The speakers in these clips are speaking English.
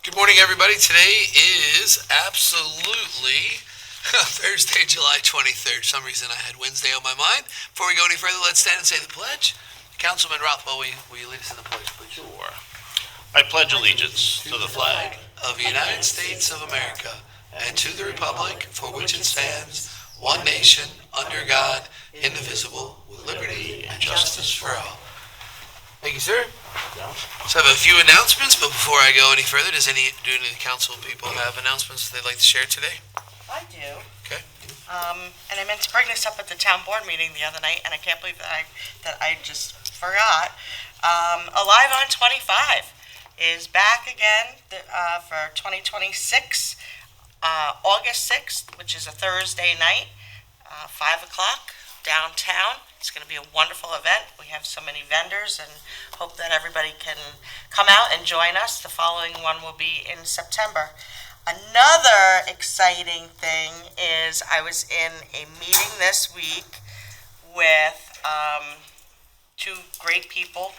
Good morning, everybody. Today is absolutely Thursday, July 23rd. For some reason I had Wednesday on my mind. Before we go any further, let's stand and say the pledge. Councilman Rothwell, will you lead us in the pledge, please? Sure. I pledge allegiance to the flag Of the United States of America and to the republic for which it stands, one nation, under God, indivisible, with liberty and justice for all. Thank you, sir. So I have a few announcements, but before I go any further, do any of the council people have announcements they'd like to share today? I do. Okay. And I meant to bring this up at the town board meeting the other night, and I can't believe that I just forgot. Alive on 25 is back again for 2026, August 6th, which is a Thursday night, 5 o'clock downtown. It's going to be a wonderful event. We have so many vendors and hope that everybody can come out and join us. The following one will be in September. Another exciting thing is I was in a meeting this week with two great people,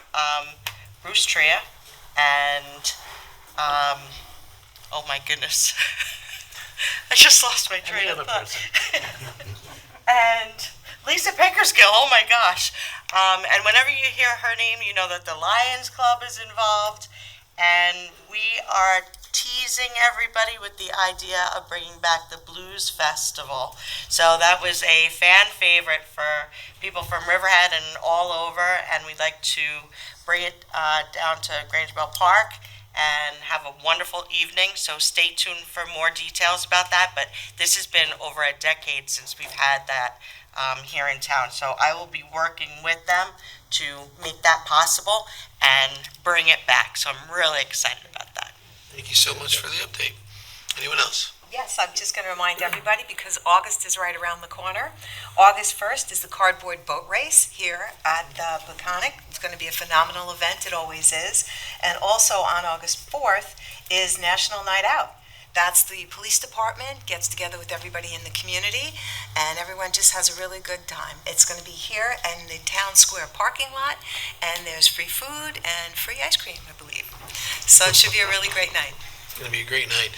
Bruce Tria and, oh my goodness, I just lost my train of thought. And Lisa Pickersgill, oh my gosh. And whenever you hear her name, you know that the Lions Club is involved. And we are teasing everybody with the idea of bringing back the Blues Festival. So that was a fan favorite for people from Riverhead and all over. And we'd like to bring it down to Grangebell Park and have a wonderful evening. So stay tuned for more details about that. But this has been over a decade since we've had that here in town. So I will be working with them to make that possible and bring it back. So I'm really excited about that. Thank you so much for the update. Anyone else? Yes, I'm just going to remind everybody because August is right around the corner. August 1st is the cardboard boat race here at the Peconic. It's going to be a phenomenal event. It always is. And also on August 4th is National Night Out. That's the police department gets together with everybody in the community, and everyone just has a really good time. It's going to be here in the town square parking lot, and there's free food and free ice cream, I believe. So it should be a really great night. It's going to be a great night.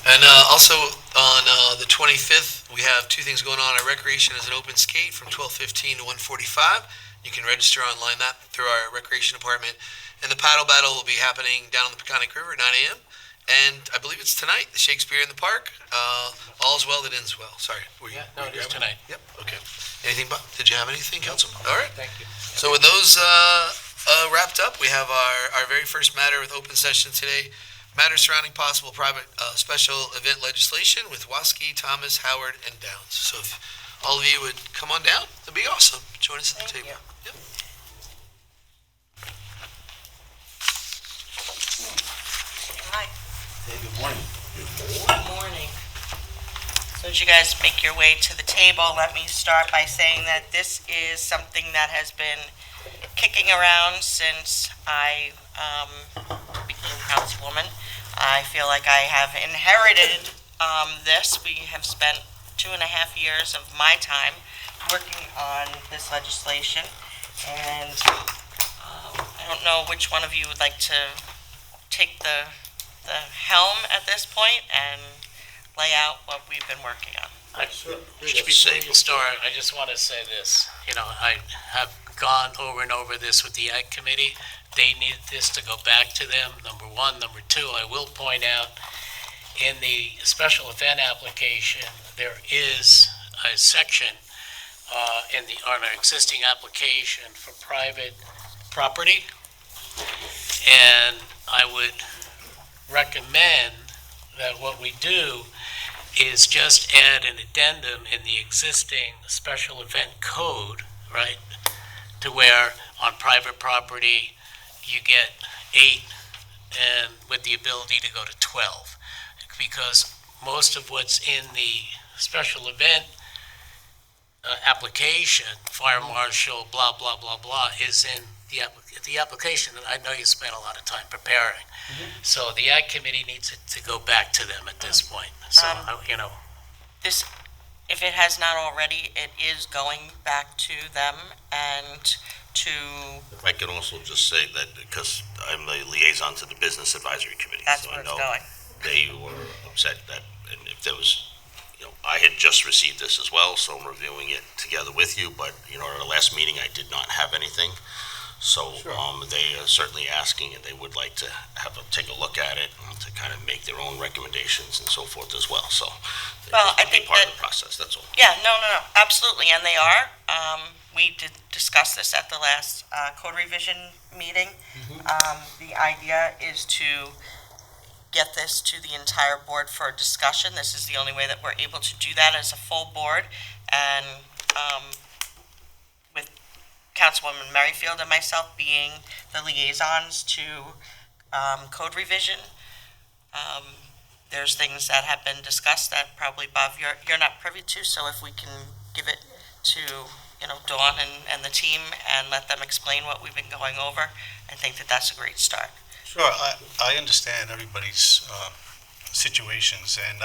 And also on the 25th, we have two things going on. Our recreation is an open skate from 12:15 to 1:45. You can register online that through our recreation department. And the paddle battle will be happening down on the Peconic River at 9 a.m. And I believe it's tonight, the Shakespeare in the Park. All's well that ends well. Sorry. it is tonight. Yep. Okay. Anything, Bob? Did you have anything, Councilman? All right. Thank you. So with those wrapped up, we have our very first matter with open session today. Matters surrounding possible private special event legislation with WASKI, Thomas, Howard, and Downs. So if all of you would come on down, that'd be awesome. Join us at the table. Yep. Hi. Hey, good morning. Good morning. So as you guys make your way to the table, let me start by saying that this is something that has been kicking around since I became councilwoman. I feel like I have inherited this. We have spent 2.5 years of my time working on this legislation, and I don't know which one of you would like to take the helm at this point and lay out what we've been working on. Before you start, I just want to say this. I have gone over and over this with the Ag Committee. They need this to go back to them, number one. Number two, I will point out, in the special event application, there is a section on our existing application for private property. And I would recommend that what we do is just add an addendum in the existing special event code, right, to where on private property you get 8 and with the ability to go to 12. Because most of what's in the special event application, fire marshal, blah, blah, blah, blah, is in the application, and I know you spent a lot of time preparing. So the Ag Committee needs it to go back to them at this point. So, This, if it has not already, it is going back to them, and to, If I can also just say that, because I'm the liaison to the Business Advisory Committee. that's so where I it's know going. They were upset that, and if there was, I had just received this as well, so I'm reviewing it together with you, but, at our last meeting, I did not have anything. So, they are certainly asking, and they would like to take a look at it, to kind of make their own recommendations and so forth as well, so. Well, I Be think part that- of the process, that's all. Yeah, no, absolutely, and they are. We did discuss this at the last code revision meeting. The idea is to get this to the entire board for discussion. This is the only way that we're able to do that as a full board. And with Councilwoman Merrifield and myself being the liaisons to code revision, there's things that have been discussed that probably, Bob, you're not privy to, so if we can give it to, Dawn and the team and let them explain what we've been going over, I think that that's a great start. Sure, I understand everybody's situations, and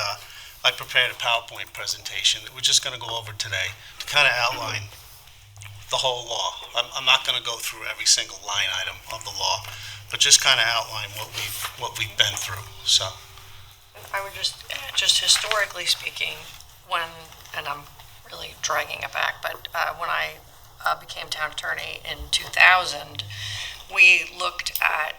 I prepared a PowerPoint presentation that we're just going to go over today to kind of outline the whole law. I'm not going to go through every single line item of the law, but just kind of outline what we've been through. So, I would just historically speaking, and I'm really dragging it back, but when I became town attorney in 2000, we looked at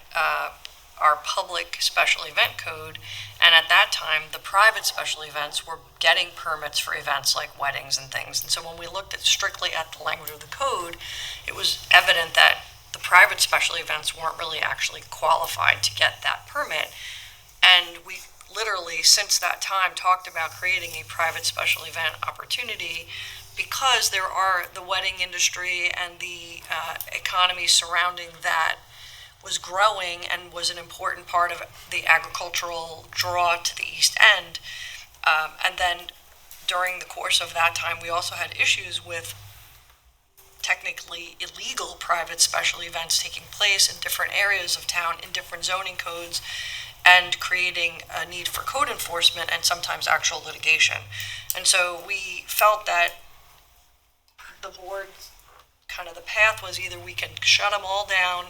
our public special event code, and at that time, the private special events were getting permits for events like weddings and things. And so when we looked strictly at the language of the code, it was evident that the private special events weren't really actually qualified to get that permit. And we literally, since that time, talked about creating a private special event opportunity, because there are the wedding industry and the economy surrounding that was growing and was an important part of the agricultural draw to the East End. And then during the course of that time, we also had issues with technically illegal private special events taking place in different areas of town, in different zoning codes, and creating a need for code enforcement and sometimes actual litigation. And so we felt that the board, kind of the path was either we can shut them all down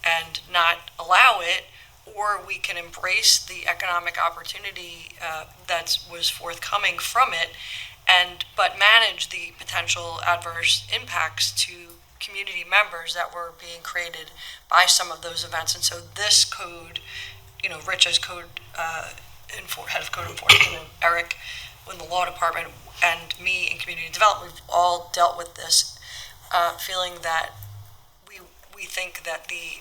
and not allow it, or we can embrace the economic opportunity that was forthcoming from it, but manage the potential adverse impacts to community members that were being created by some of those events. And so this code, Rich as head of code enforcement, and Eric in the law department, and me in community development, we've all dealt with this, feeling that we think that the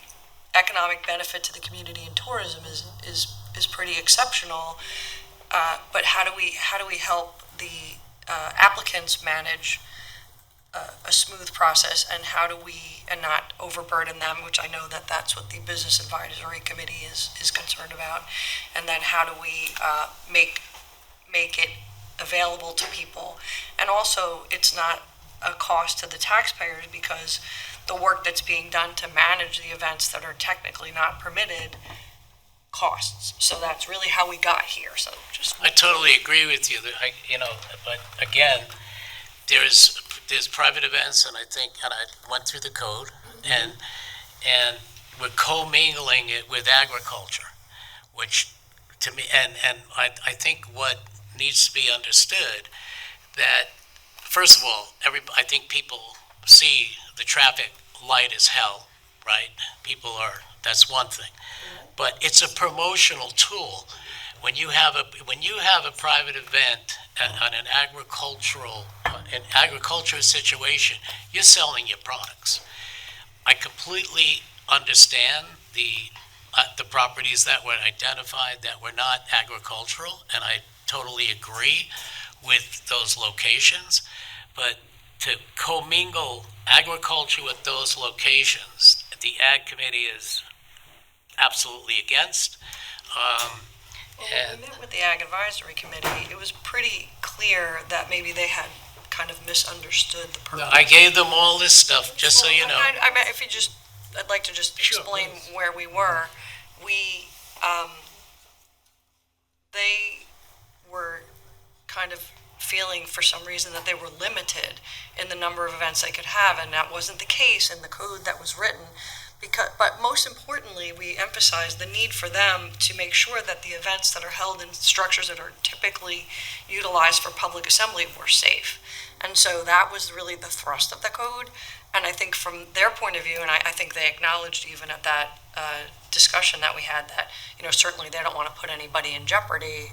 economic benefit to the community and tourism is pretty exceptional. But how do we help the applicants manage a smooth process, and how do we not overburden them, which I know that's what the Business Advisory Committee is concerned about, and then how do we make it available to people. And also, it's not a cost to the taxpayers, because the work that's being done to manage the events that are technically not permitted costs. So that's really how we got here. So I totally agree with you. But again, there's private events, and I went through the code, and we're commingling it with agriculture, which to me, and I think what needs to be understood, that first of all, I think people see the traffic light as hell, right? That's one thing, but it's a promotional tool. When you have a private event on an agricultural situation, you're selling your products. I completely understand the properties that were identified that were not agricultural, and I totally agree with those locations, but to commingle agriculture with those locations, the Ag Committee is absolutely against. when we met with the Ag Advisory Committee, it was pretty clear that maybe they had kind of misunderstood the purpose. I gave them all this stuff, just so you know. I'd like to just Sure, explain please. where we were. They were kind of feeling for some reason that they were limited in the number of events they could have, and that wasn't the case in the code that was written. But most importantly, we emphasized the need for them to make sure that the events that are held in structures that are typically utilized for public assembly were safe. And so that was really the thrust of the code. And I think from their point of view, and I think they acknowledged even at that discussion that we had that, certainly they don't want to put anybody in jeopardy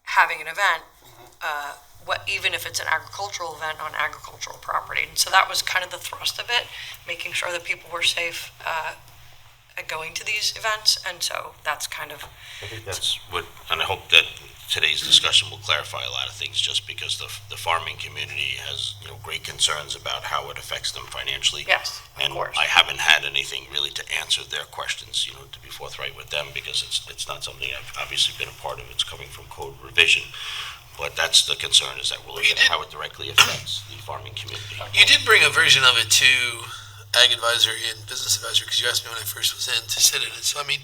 having an event, even if it's an agricultural event on agricultural property. And so that was kind of the thrust of it, making sure that people were safe at going to these events. And so that's kind of... I think that's what, and I hope that today's discussion will clarify a lot of things, just because the farming community has, great concerns about how it affects them financially. Yes, of course. And I haven't had anything really to answer their questions, to be forthright with them, because it's not something I've obviously been a part of. It's coming from code revision. But that's the concern, is that we'll look at how it directly affects the farming community. You did bring a version of it to Ag Advisory and Business Advisory, because you asked me when I first was in to sit in it. So, I mean,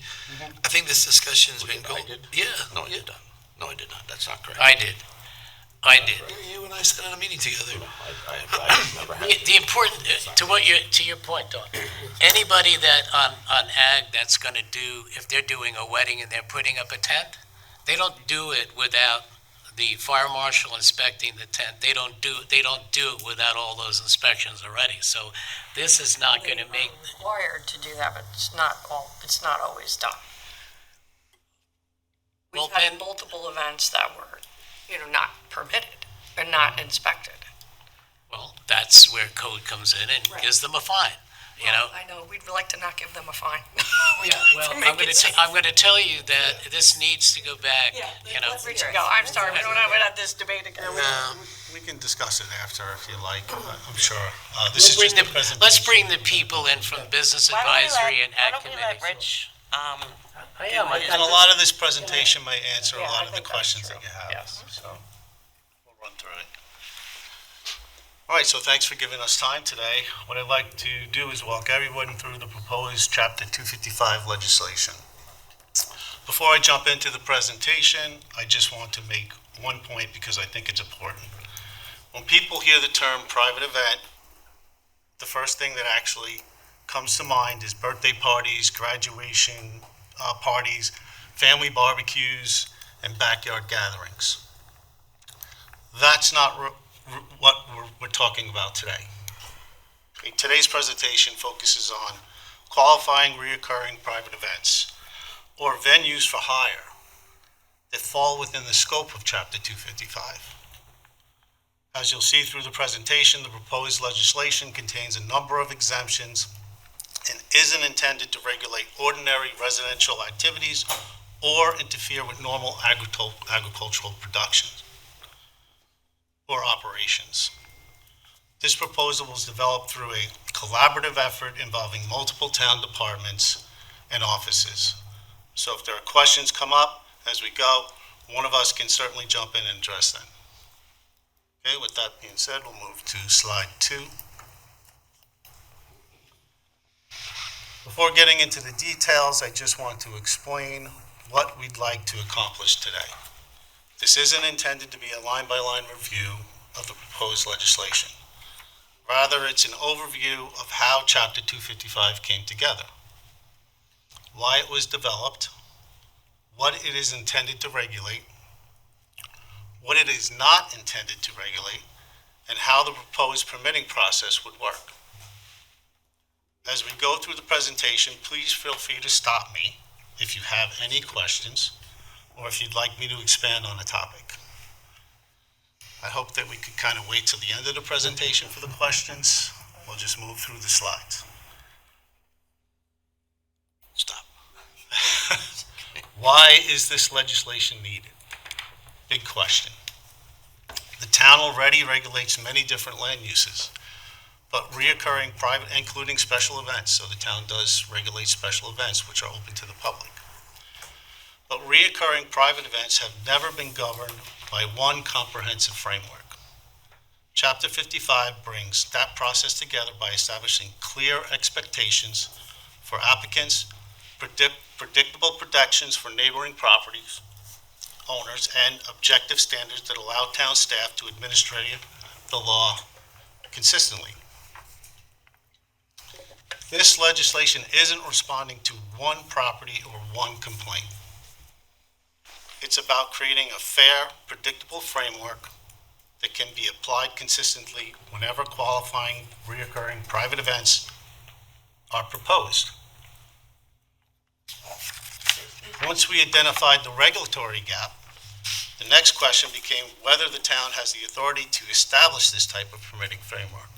I think this discussion's been going. I did? Yeah. No, I did not. No, I did not. That's not correct. I did. You and I sat in a meeting together. No, I've never had. The important, to your point, Don, anybody that on ag that's going to do, if they're doing a wedding and they're putting up a tent, they don't do it without the fire marshal inspecting the tent. They don't do it without all those inspections already. So this is not going to make... required to do that, but it's not always done. We've Well, had then- multiple events that were, not permitted and not inspected. Well, that's where code comes in and Right. gives them a fine, I know, we'd like to not give them a fine. Yeah, well, To I'm make going it to tell you that this needs to go back, Let's go. I'm sorry, we don't have this debate again. We can discuss it after if you like, I'm sure. This is just a presentation. Let's bring the people in from Business Advisory and Why Ag don't we let Committee. Rich, And a lot of this presentation may answer a Yeah, lot I of the think that's questions true. that you have. Yes. So we'll run through it. All right, so thanks for giving us time today. What I'd like to do is walk everyone through the proposed Chapter 255 legislation. Before I jump into the presentation, I just want to make one point because I think it's important. When people hear the term private event, the first thing that actually comes to mind is birthday parties, graduation parties, family barbecues, and backyard gatherings. That's not what we're talking about today. Okay, today's presentation focuses on qualifying reoccurring private events or venues for hire that fall within the scope of Chapter 255. As you'll see through the presentation, the proposed legislation contains a number of exemptions and isn't intended to regulate ordinary residential activities or interfere with normal agricultural production or operations. This proposal was developed through a collaborative effort involving multiple town departments and offices. So if there are questions come up as we go, one of us can certainly jump in and address them. Okay, with that being said, we'll move to slide 2. Before getting into the details, I just want to explain what we'd like to accomplish today. This isn't intended to be a line-by-line review of the proposed legislation. Rather, it's an overview of how Chapter 255 came together, why it was developed, what it is intended to regulate, what it is not intended to regulate, and how the proposed permitting process would work. As we go through the presentation, please feel free to stop me if you have any questions or if you'd like me to expand on a topic. I hope that we could kind of wait till the end of the presentation for the questions. We'll just move through the slides. Stop. Why is this legislation needed? Big question. The town already regulates many different land uses, but reoccurring private, including special events, so the town does regulate special events which are open to the public. But reoccurring private events have never been governed by one comprehensive framework. Chapter 55 brings that process together by establishing clear expectations for applicants, predictable protections for neighboring properties, owners and objective standards that allow town staff to administer the law consistently. This legislation isn't responding to one property or one complaint. It's about creating a fair, predictable framework that can be applied consistently whenever qualifying, reoccurring private events are proposed. Once we identified the regulatory gap, the next question became whether the town has the authority to establish this type of permitting framework.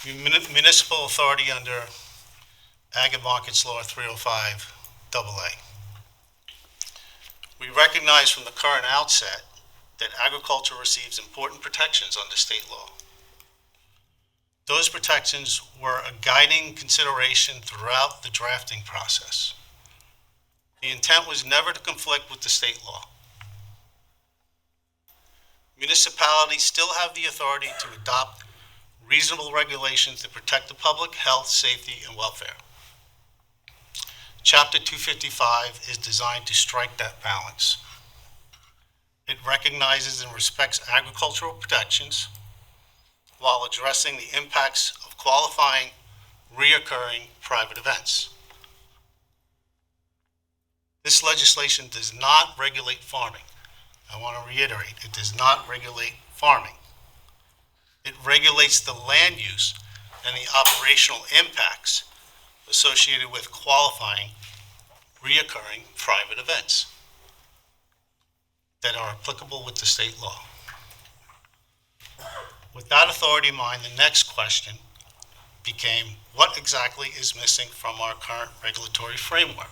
Municipal authority under Ag and Markets Law 305 AA. We recognize from the current outset that agriculture receives important protections under state law. Those protections were a guiding consideration throughout the drafting process. The intent was never to conflict with the state law. Municipalities still have the authority to adopt reasonable regulations that protect the public health, safety, and welfare. Chapter 255 is designed to strike that balance. It recognizes and respects agricultural protections while addressing the impacts of qualifying, reoccurring private events. This legislation does not regulate farming. I want to reiterate, it does not regulate farming. It regulates the land use and the operational impacts associated with qualifying, reoccurring private events that are applicable with the state law. With that authority in mind, the next question became, what exactly is missing from our current regulatory framework?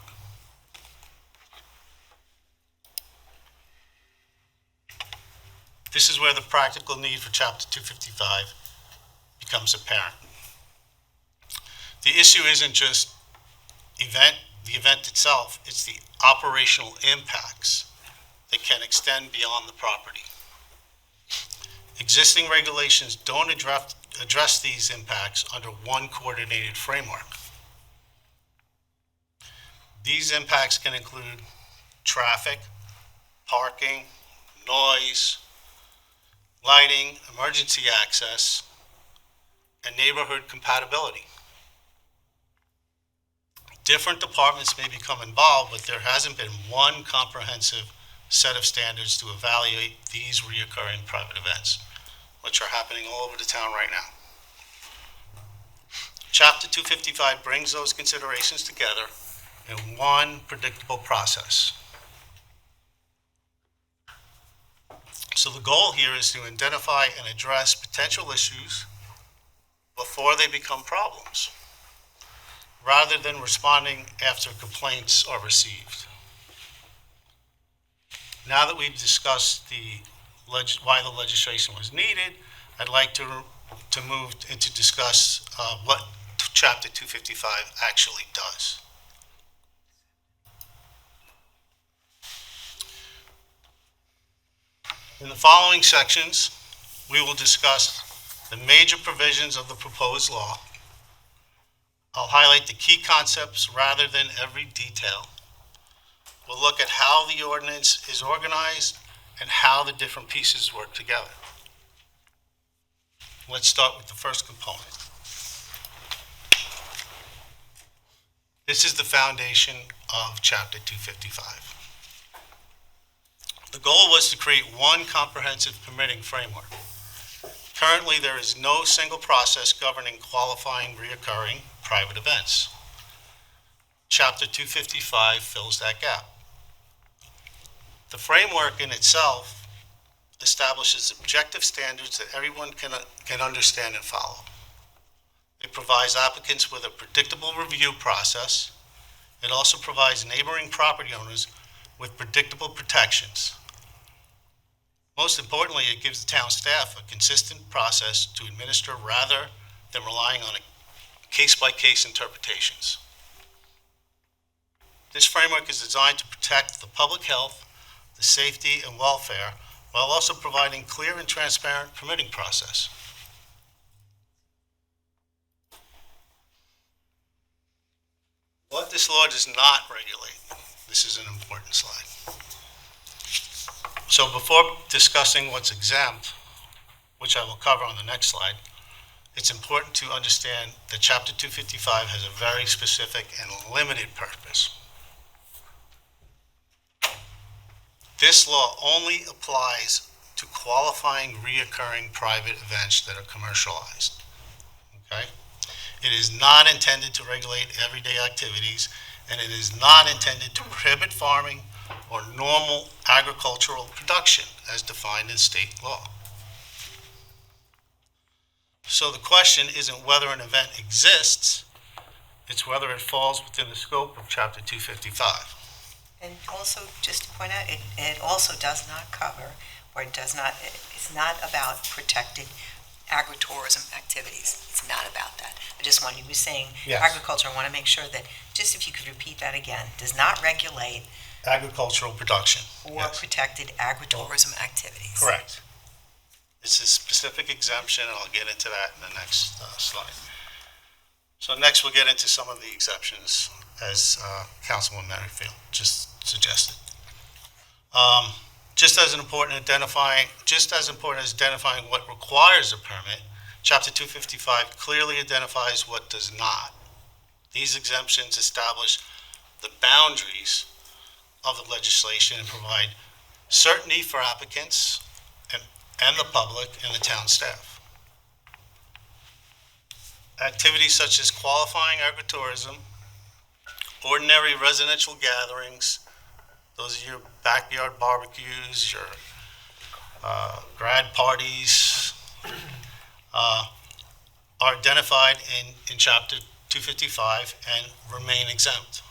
This is where the practical need for Chapter 255 becomes apparent. The issue isn't just the event itself, it's the operational impacts that can extend beyond the property. Existing regulations don't address these impacts under one coordinated framework. These impacts can include traffic, parking, noise, lighting, emergency access, and neighborhood compatibility. Different departments may become involved, but there hasn't been one comprehensive set of standards to evaluate these reoccurring private events, which are happening all over the town right now. Chapter 255 brings those considerations together in one predictable process. So the goal here is to identify and address potential issues before they become problems, rather than responding after complaints are received. Now that we've discussed why the legislation was needed, I'd like to move into discuss what Chapter 255 actually does. In the following sections, we will discuss the major provisions of the proposed law. I'll highlight the key concepts rather than every detail. We'll look at how the ordinance is organized and how the different pieces work together. Let's start with the first component. This is the foundation of Chapter 255. The goal was to create one comprehensive permitting framework. Currently, there is no single process governing qualifying reoccurring private events. Chapter 255 fills that gap. The framework in itself establishes objective standards that everyone can understand and follow. It provides applicants with a predictable review process. It also provides neighboring property owners with predictable protections. Most importantly, it gives the town staff a consistent process to administer rather than relying on case-by-case interpretations. This framework is designed to protect the public health, the safety, and welfare, while also providing clear and transparent permitting process. this law does not regulate. This is an important slide. So before discussing what's exempt, which I will cover on the next slide, it's important to understand that Chapter 255 has a very specific and limited purpose. This law only applies to qualifying reoccurring private events that are commercialized. Okay? It is not intended to regulate everyday activities, and it is not intended to prohibit farming or normal agricultural production as defined in state law. So the question isn't whether an event exists, it's whether it falls within the scope of Chapter 255. And also, just to point out, it also does not cover, or it's not about protected agritourism activities. It's not about that. I just want you were saying Yes. agriculture. I want to make sure that, just if you could repeat that again, does not regulate Agricultural production. or Yes. protected agritourism activities. Correct. It's a specific exemption, and I'll get into that in the next slide. So next we'll get into some of the exceptions, as Councilman Merrifield just suggested. Just as important as identifying what requires a permit, Chapter 255 clearly identifies what does not. These exemptions establish the boundaries of the legislation and provide certainty for applicants and the public and the town staff. Activities such as qualifying agritourism, ordinary residential gatherings, those are your backyard barbecues, your grad parties, are identified in Chapter 255 and remain exempt.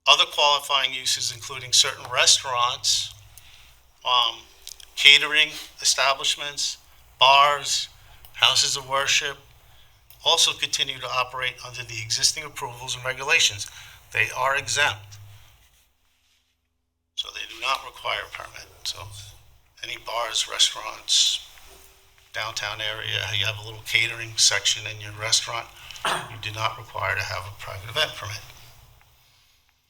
Other qualifying uses, including certain restaurants, catering establishments, bars, houses of worship, also continue to operate under the existing approvals and regulations. They are exempt. So they do not require a permit. So any bars, restaurants, downtown area, you have a little catering section in your restaurant, you do not require to have a private event permit.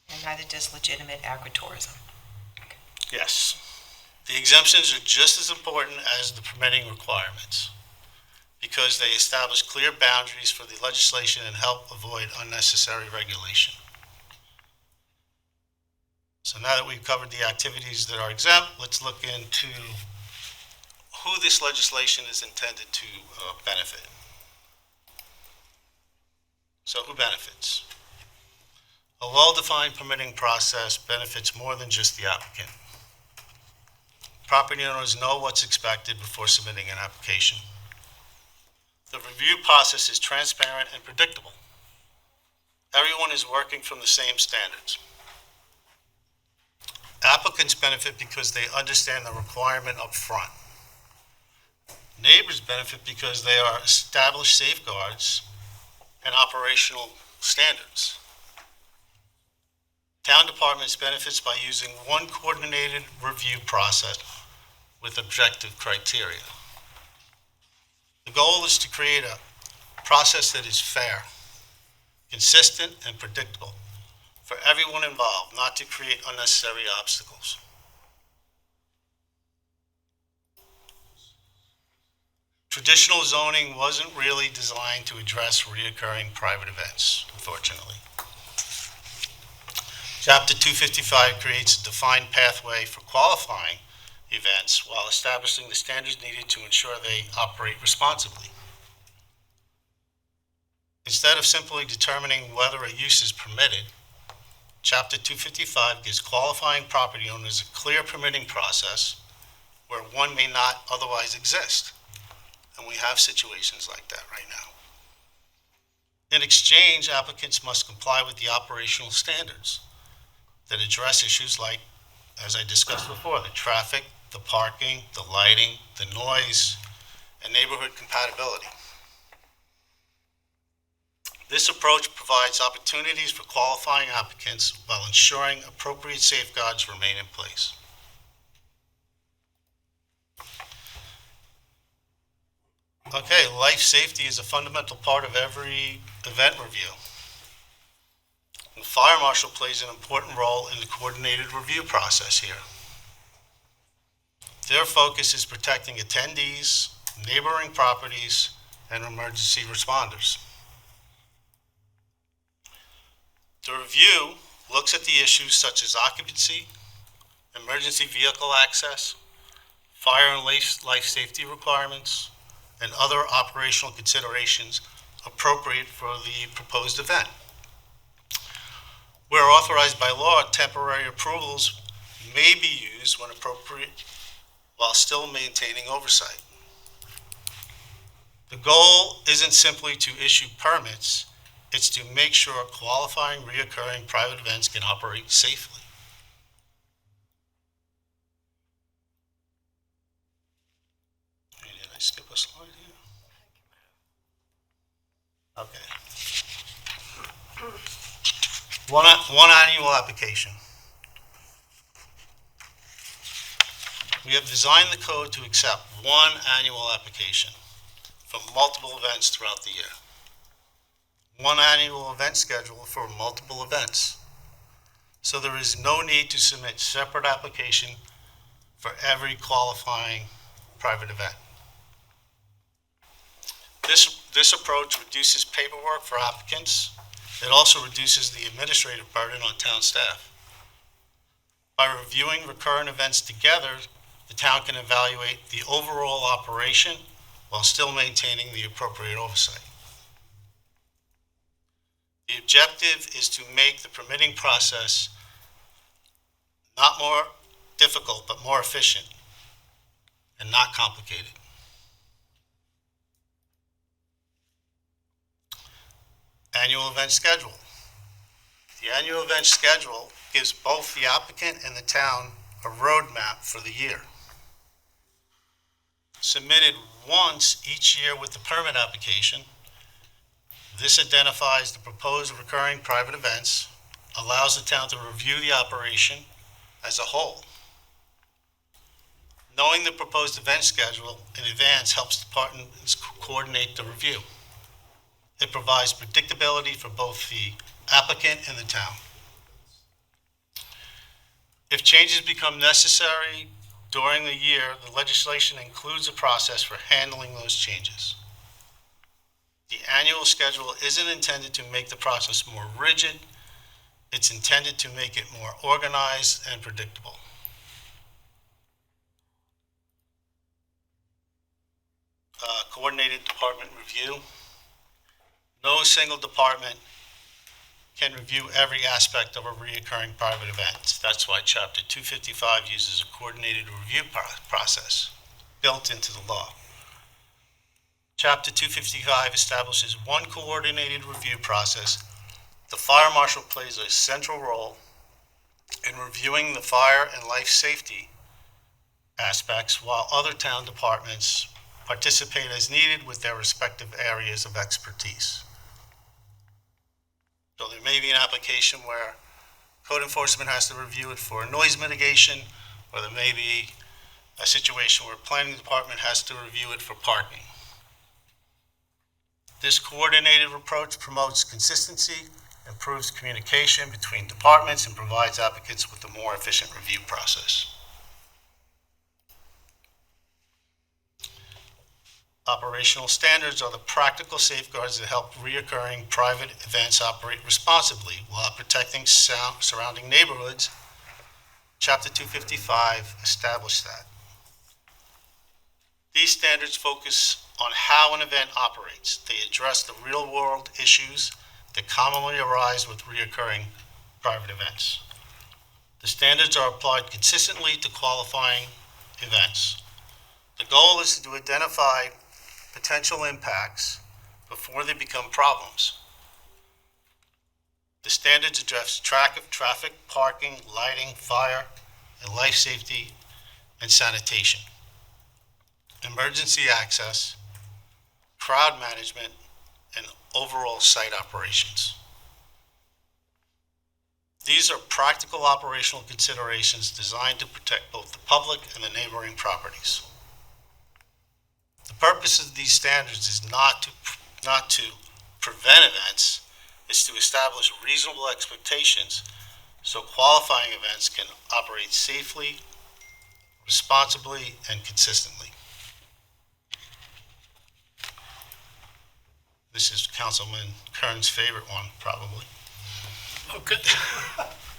And neither does legitimate agritourism. Yes. The exemptions are just as important as the permitting requirements because they establish clear boundaries for the legislation and help avoid unnecessary regulation. So now that we've covered the activities that are exempt, let's look into who this legislation is intended to benefit. So who benefits? A well-defined permitting process benefits more than just the applicant. Property owners know what's expected before submitting an application. The review process is transparent and predictable. Everyone is working from the same standards. Applicants benefit because they understand the requirement up front. Neighbors benefit because they are established safeguards and operational standards. Town departments benefits by using one coordinated review process with objective criteria. The goal is to create a process that is fair, consistent, and predictable for everyone involved, not to create unnecessary obstacles. Traditional zoning wasn't really designed to address reoccurring private events, unfortunately. Chapter 255 creates a defined pathway for qualifying events while establishing the standards needed to ensure they operate responsibly. Instead of simply determining whether a use is permitted, Chapter 255 gives qualifying property owners a clear permitting process where one may not otherwise exist. And we have situations like that right now. In exchange, applicants must comply with the operational standards that address issues like, as I discussed before, the traffic, the parking, the lighting, the noise, and neighborhood compatibility. This approach provides opportunities for qualifying applicants while ensuring appropriate safeguards remain in place. Okay, life safety is a fundamental part of every event review. The fire marshal plays an important role in the coordinated review process here. Their focus is protecting attendees, neighboring properties, and emergency responders. The review looks at the issues such as occupancy, emergency vehicle access, fire and life safety requirements, and other operational considerations appropriate for the proposed event. Where authorized by law, temporary approvals may be used when appropriate while still maintaining oversight. The goal isn't simply to issue permits, it's to make sure qualifying reoccurring private events can operate safely. Did I skip a slide here? Okay. One annual application. We have designed the code to accept one annual application from multiple events throughout the year. One annual event schedule for multiple events. So there is no need to submit separate application for every qualifying private event. This approach reduces paperwork for applicants. It also reduces the administrative burden on town staff. By reviewing recurrent events together, the town can evaluate the overall operation while still maintaining the appropriate oversight. The objective is to make the permitting process not more difficult, but more efficient and not complicated. Annual event schedule. The annual event schedule gives both the applicant and the town a roadmap for the year. Submitted once each year with the permit application, this identifies the proposed recurring private events, allows the town to review the operation as a whole. Knowing the proposed event schedule in advance helps departments coordinate the review. It provides predictability for both the applicant and the town. If changes become necessary during the year, the legislation includes a process for handling those changes. The annual schedule isn't intended to make the process more rigid. It's intended to make it more organized and predictable. Coordinated department review. No single department can review every aspect of a reoccurring private event. That's why Chapter 255 uses a coordinated review process built into the law. Chapter 255 establishes one coordinated review process. The fire marshal plays a central role in reviewing the fire and life safety aspects, while other town departments participate as needed with their respective areas of expertise. So there may be an application where code enforcement has to review it for noise mitigation, or there may be a situation where planning department has to review it for parking. This coordinated approach promotes consistency, improves communication between departments, and provides applicants with a more efficient review process. Operational standards are the practical safeguards that help reoccurring private events operate responsibly while protecting surrounding neighborhoods. Chapter 255 established that. These standards focus on how an event operates. They address the real-world issues that commonly arise with reoccurring private events. The standards are applied consistently to qualifying events. The goal is to identify potential impacts before they become problems. The standards address traffic, parking, lighting, fire, and life safety and sanitation, emergency access, crowd management, and overall site operations. These are practical operational considerations designed to protect both the public and the neighboring properties. The purpose of these standards is not to prevent events, is to establish reasonable expectations so qualifying events can operate safely, responsibly, and consistently. This is Councilman Kern's favorite one, probably. Oh, good.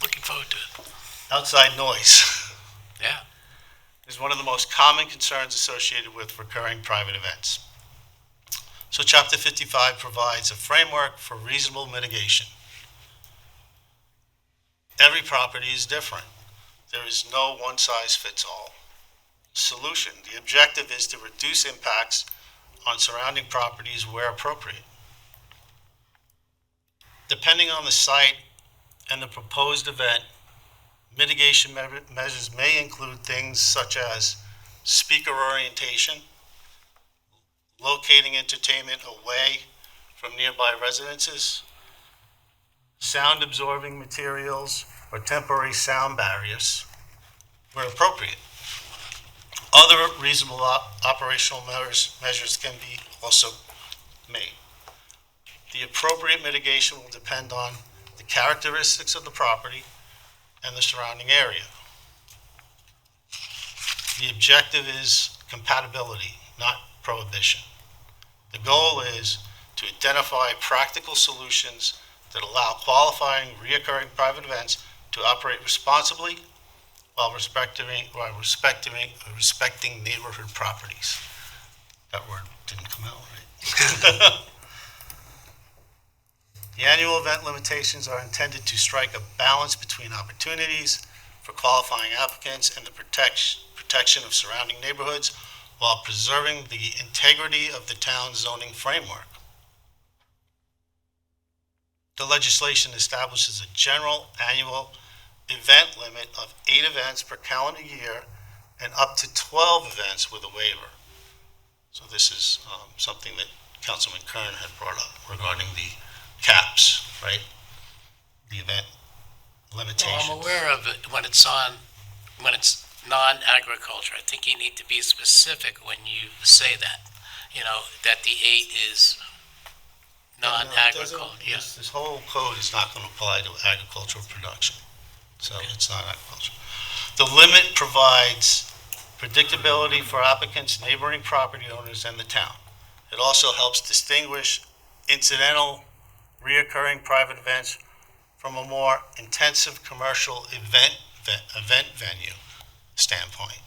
Looking forward to it. Outside noise Yeah. is one of the most common concerns associated with recurring private events. So Chapter 55 provides a framework for reasonable mitigation. Every property is different. There is no one-size-fits-all solution. The objective is to reduce impacts on surrounding properties where appropriate. Depending on the site and the proposed event, mitigation measures may include things such as speaker orientation, locating entertainment away from nearby residences, sound absorbing materials, or temporary sound barriers where appropriate. Other reasonable operational measures can be also made. The appropriate mitigation will depend on the characteristics of the property and the surrounding area. The objective is compatibility, not prohibition. The goal is to identify practical solutions that allow qualifying reoccurring private events to operate responsibly while respecting neighborhood properties. That word didn't come out right. The annual event limitations are intended to strike a balance between opportunities for qualifying applicants and the protection of surrounding neighborhoods while preserving the integrity of the town's zoning framework. The legislation establishes a general annual event limit of 8 events per calendar year and up to 12 events with a waiver. So this is something that Councilman Kern had brought up regarding the caps, right? The event limitations. Well, I'm aware of it when it's non-agriculture. I think you need to be specific when you say that, that the 8 is non-agriculture. Yeah. This whole code is not going to apply to agricultural production. So it's not agriculture. The limit provides predictability for applicants, neighboring property owners, and the town. It also helps distinguish incidental, reoccurring private events from a more intensive commercial event venue standpoint.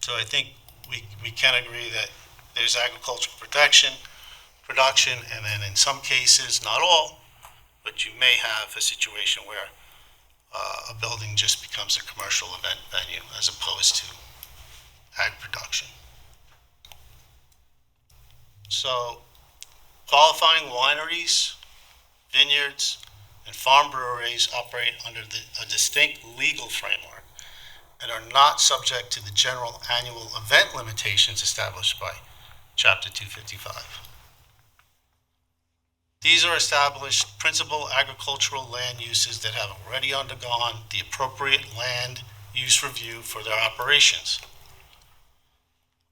So I think we can agree that there's agricultural production, and then in some cases, not all, but you may have a situation where a building just becomes a commercial event venue as opposed to ag production. So qualifying wineries, vineyards, and farm breweries operate under a distinct legal framework and are not subject to the general annual event limitations established by Chapter 255. These are established principal agricultural land uses that have already undergone the appropriate land use review for their operations.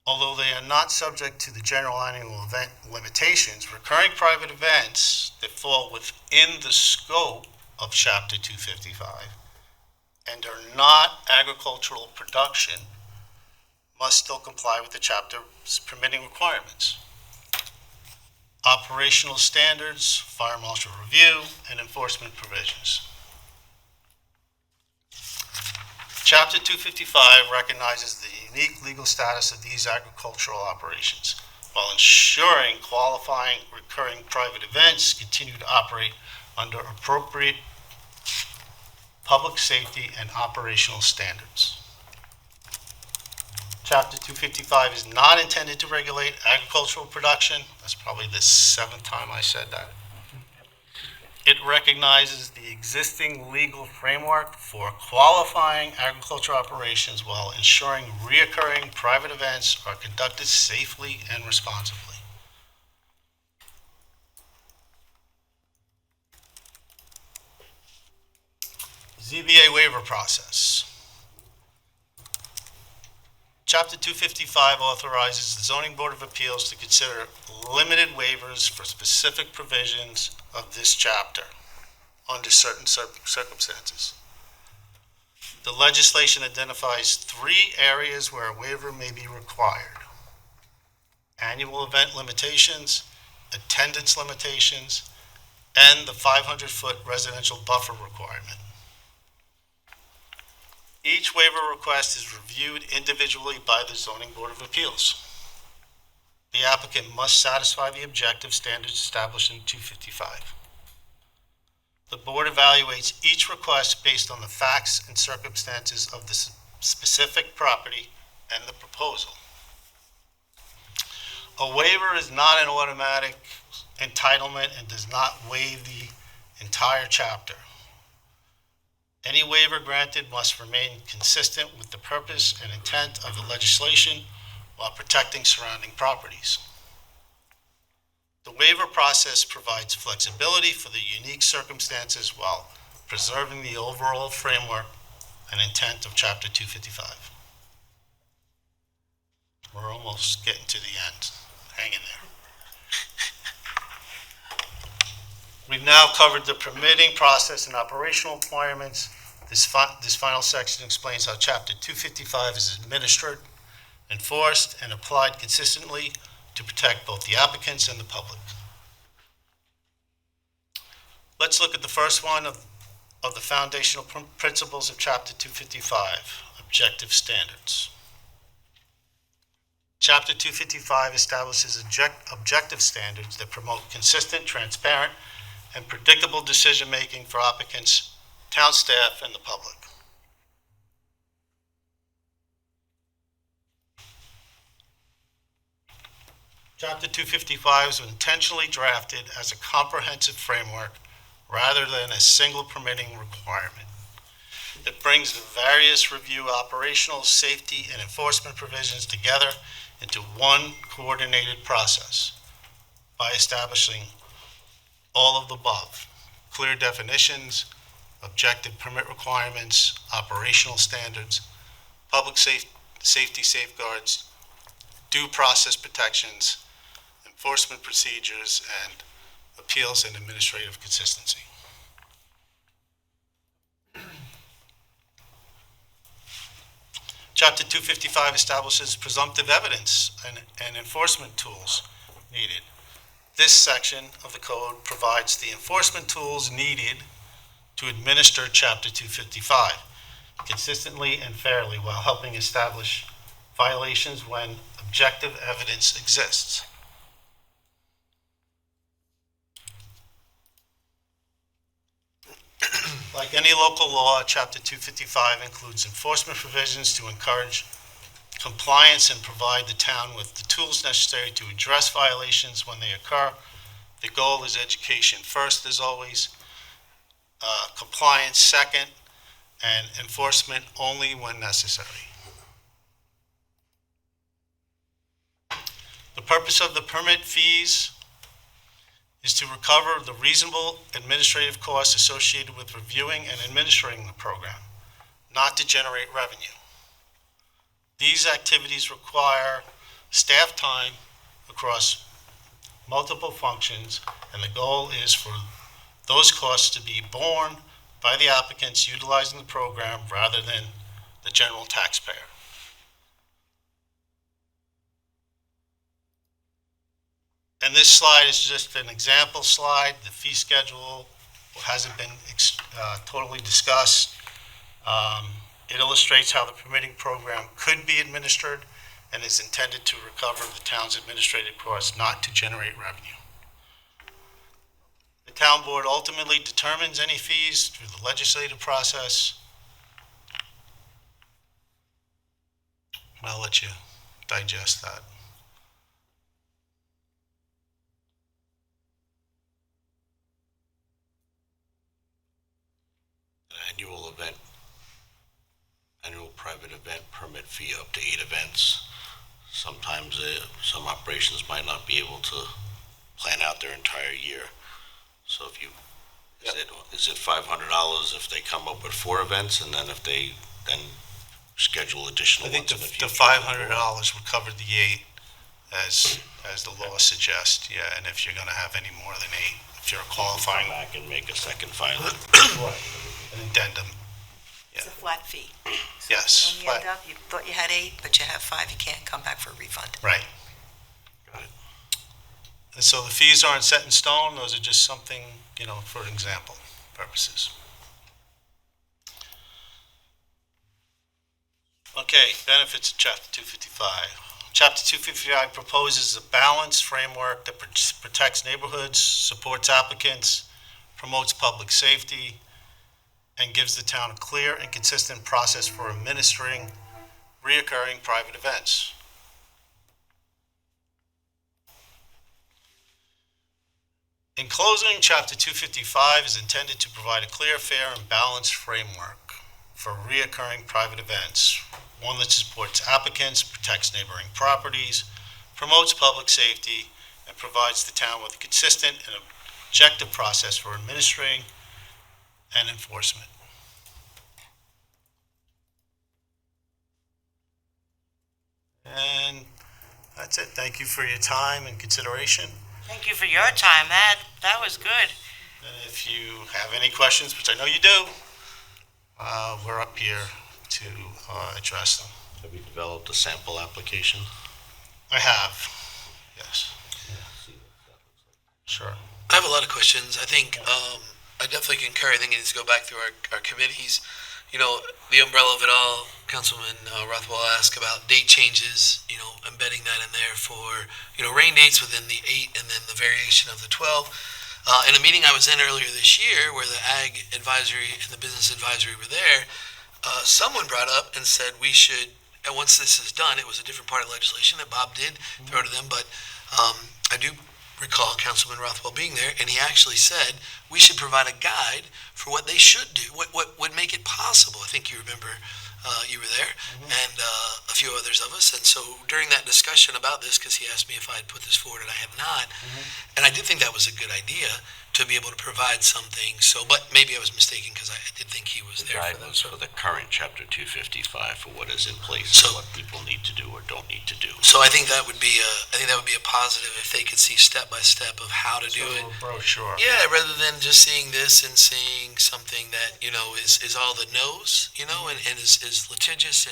Although they are not subject to the general annual event limitations, recurring private events that fall within the scope of Chapter 255 and are not agricultural production must still comply with the chapter's permitting requirements. Operational standards, fire marshal review, and enforcement provisions. Chapter 255 recognizes the unique legal status of these agricultural operations while ensuring qualifying recurring private events continue to operate under appropriate public safety and operational standards. Chapter 255 is not intended to regulate agricultural production. That's probably the 7th time I said that. It recognizes the existing legal framework for qualifying agricultural operations while ensuring reoccurring private events are conducted safely and responsibly. ZBA waiver process. Chapter 255 authorizes the Zoning Board of Appeals to consider limited waivers for specific provisions of this chapter under certain circumstances. The legislation identifies 3 areas where a waiver may be required: annual event limitations, attendance limitations, and the 500-foot residential buffer requirement. Each waiver request is reviewed individually by the Zoning Board of Appeals. The applicant must satisfy the objective standards established in 255. The board evaluates each request based on the facts and circumstances of the specific property and the proposal. A waiver is not an automatic entitlement and does not waive the entire chapter. Any waiver granted must remain consistent with the purpose and intent of the legislation while protecting surrounding properties. The waiver process provides flexibility for the unique circumstances while preserving the overall framework and intent of Chapter 255. We're almost getting to the end. Hang in there. We've now covered the permitting process and operational requirements. This final section explains how Chapter 255 is administered, enforced, and applied consistently to protect both the applicants and the public. Let's look at the first one of the foundational principles of Chapter 255, objective standards. Chapter 255 establishes objective standards that promote consistent, transparent, and predictable decision-making for applicants, town staff, and the public. Chapter 255 was intentionally drafted as a comprehensive framework rather than a single permitting requirement. It brings the various review operational, safety, and enforcement provisions together into one coordinated process by establishing all of the above: clear definitions, objective permit requirements, operational standards, public safety safeguards, due process protections, enforcement procedures, and appeals and administrative consistency. Chapter 255 establishes presumptive evidence and enforcement tools needed. This section of the code provides the enforcement tools needed to administer Chapter 255 consistently and fairly while helping establish violations when objective evidence exists. Like any local law, Chapter 255 includes enforcement provisions to encourage compliance and provide the town with the tools necessary to address violations when they occur. The goal is education first, as always, compliance second, and enforcement only when necessary. The purpose of the permit fees is to recover the reasonable administrative costs associated with reviewing and administering the program, not to generate revenue. These activities require staff time across multiple functions, and the goal is for those costs to be borne by the applicants utilizing the program rather than the general taxpayer. And this slide is just an example slide. The fee schedule hasn't been totally discussed. It illustrates how the permitting program could be administered and is intended to recover the town's administrative costs, not to generate revenue. The town board ultimately determines any fees through the legislative process. I'll let you digest that. Annual private event permit fee up to 8 events. Sometimes some operations might not be able to plan out their entire year. So if you, is it $500 if they come up with 4 events, and then if they then schedule additional I think ones in the the future. $500 would cover the 8, as the law suggests, yeah, and if you're gonna have any more than 8, if you're Come qualifying, back and make a second filing. an addendum, It's a flat fee. yes, When you flat, end up, you thought you had 8, but you have 5, you can't come back for a refund. right. Got it. And so the fees aren't set in stone, those are just something, for example purposes. Okay, benefits of Chapter 255. Chapter 255 proposes a balanced framework that protects neighborhoods, supports applicants, promotes public safety, and gives the town a clear and consistent process for administering reoccurring private events. In closing, Chapter 255 is intended to provide a clear, fair, and balanced framework for reoccurring private events, one that supports applicants, protects neighboring properties, promotes public safety, and provides the town with a consistent and objective process for administering and enforcement. And that's it. Thank you for your time and consideration. Thank you for your time. That was good. And if you have any questions, which I know you do, we're up here to address them. Have you developed a sample application? I have, yes, sure. I have a lot of questions. I think I definitely concur. I think it needs to go back through our committees. The umbrella of it all, Councilman Rothwell asked about date changes, embedding that in there for, rain dates within the 8 and then the variation of the 12. In a meeting I was in earlier this year where the Ag Advisory and the Business Advisory were there, someone brought up and said we should, and once this is done, it was a different part of legislation that Bob did throw to them, but I do recall Councilman Rothwell being there, and he actually said we should provide a guide for what they should do, what would make it possible. I think you remember you were there, and a few others of us. And so during that discussion about this, because he asked me if I had put this forward, and I had not, and I did think that was a good idea to be able to provide something. So, but maybe I was mistaken because I did think he was The there guide for that. was for the current Chapter 255 for what is in place, So- and what people need to do or don't need to do. So I think that would be a positive if they could see step by step of how to do it. Brochure. Yeah, rather than just seeing this and seeing something that, is all the no's, and is litigious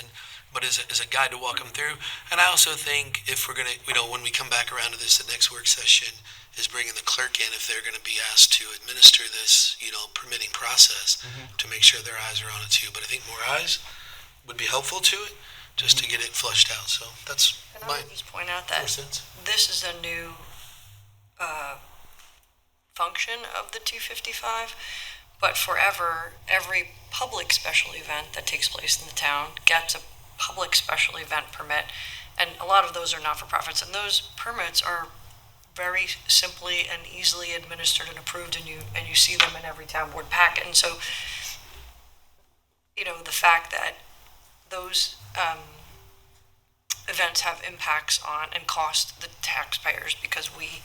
but is a guide to walk them through. And I also think if we're going to, when we come back around to this, the next work session is bringing the clerk in if they're going to be asked to administer this, permitting process to make sure their eyes are on it too. But I think more eyes would be helpful to it just to get it flushed out. So that's And I my would just point out 4 that cents. this is a new function of the 255, but forever, every public special event that takes place in the town gets a public special event permit, and a lot of those are not-for-profits, and those permits are very simply and easily administered and approved, and you see them in every town board packet. And so, the fact that those events have impacts on and cost the taxpayers because we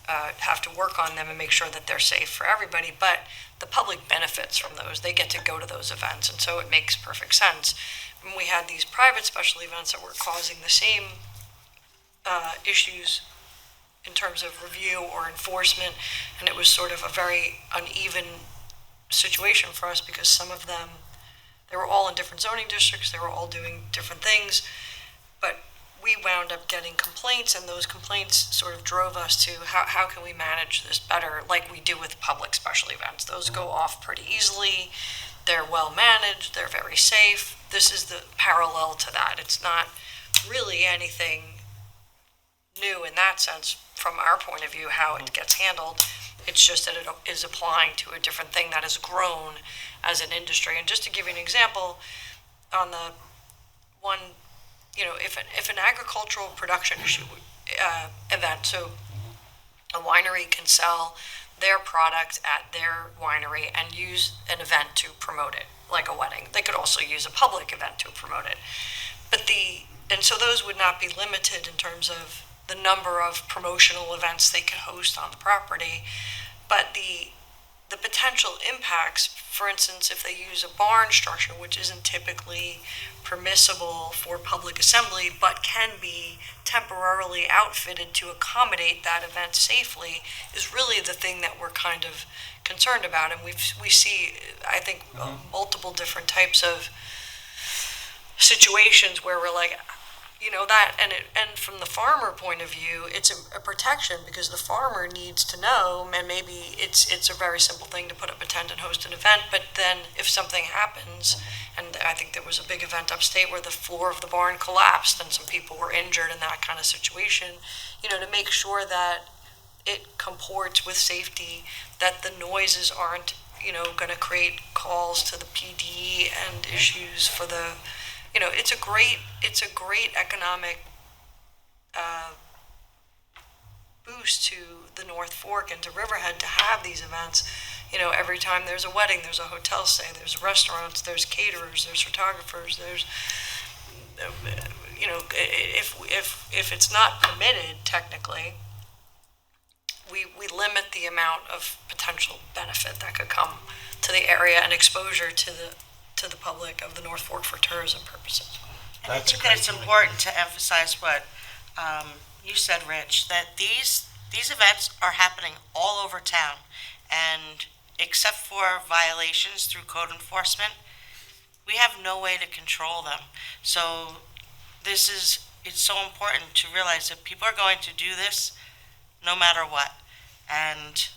have to work on them and make sure that they're safe for everybody, but the public benefits from those. They get to go to those events, and so it makes perfect sense. When we had these private special events that were causing the same issues in terms of review or enforcement, and it was sort of a very uneven situation for us because some of them, they were all in different zoning districts, they were all doing different things, but we wound up getting complaints, and those complaints sort of drove us to how can we manage this better, like we do with public special events. Those go off pretty easily, they're well managed, they're very safe. This is the parallel to that. It's not really anything new in that sense from our point of view, how it gets handled. It's just that it is applying to a different thing that has grown as an industry. And just to give you an example, on the one, if an agricultural production issue event, so a winery can sell their product at their winery and use an event to promote it, like a wedding. They could also use a public event to promote it. And so those would not be limited in terms of the number of promotional events they could host on the property, but the the potential impacts, for instance, if they use a barn structure, which isn't typically permissible for public assembly, but can be temporarily outfitted to accommodate that event safely, is really the thing that we're kind of concerned about. And we see, I think, multiple different types of situations where we're like, that, and from the farmer point of view, it's a protection, because the farmer needs to know, and maybe it's a very simple thing to put up a tent and host an event, but then if something happens, and I think there was a big event upstate where the floor of the barn collapsed and some people were injured in that kind of situation, to make sure that it comports with safety, that the noises aren't, going to create calls to the PD and issues for the, it's a great economic boost to the North Fork and to Riverhead to have these events. Every time there's a wedding, there's a hotel stay, there's restaurants, there's caterers, there's photographers, there's, if it's not permitted technically, we limit the amount of potential benefit that could come to the area and exposure to the public of the North Fork for tourism purposes. And I think that it's important to emphasize what you said, Rich, that these events are happening all over town, and except for violations through code enforcement, we have no way to control them. So it's so important to realize that people are going to do this no matter what. And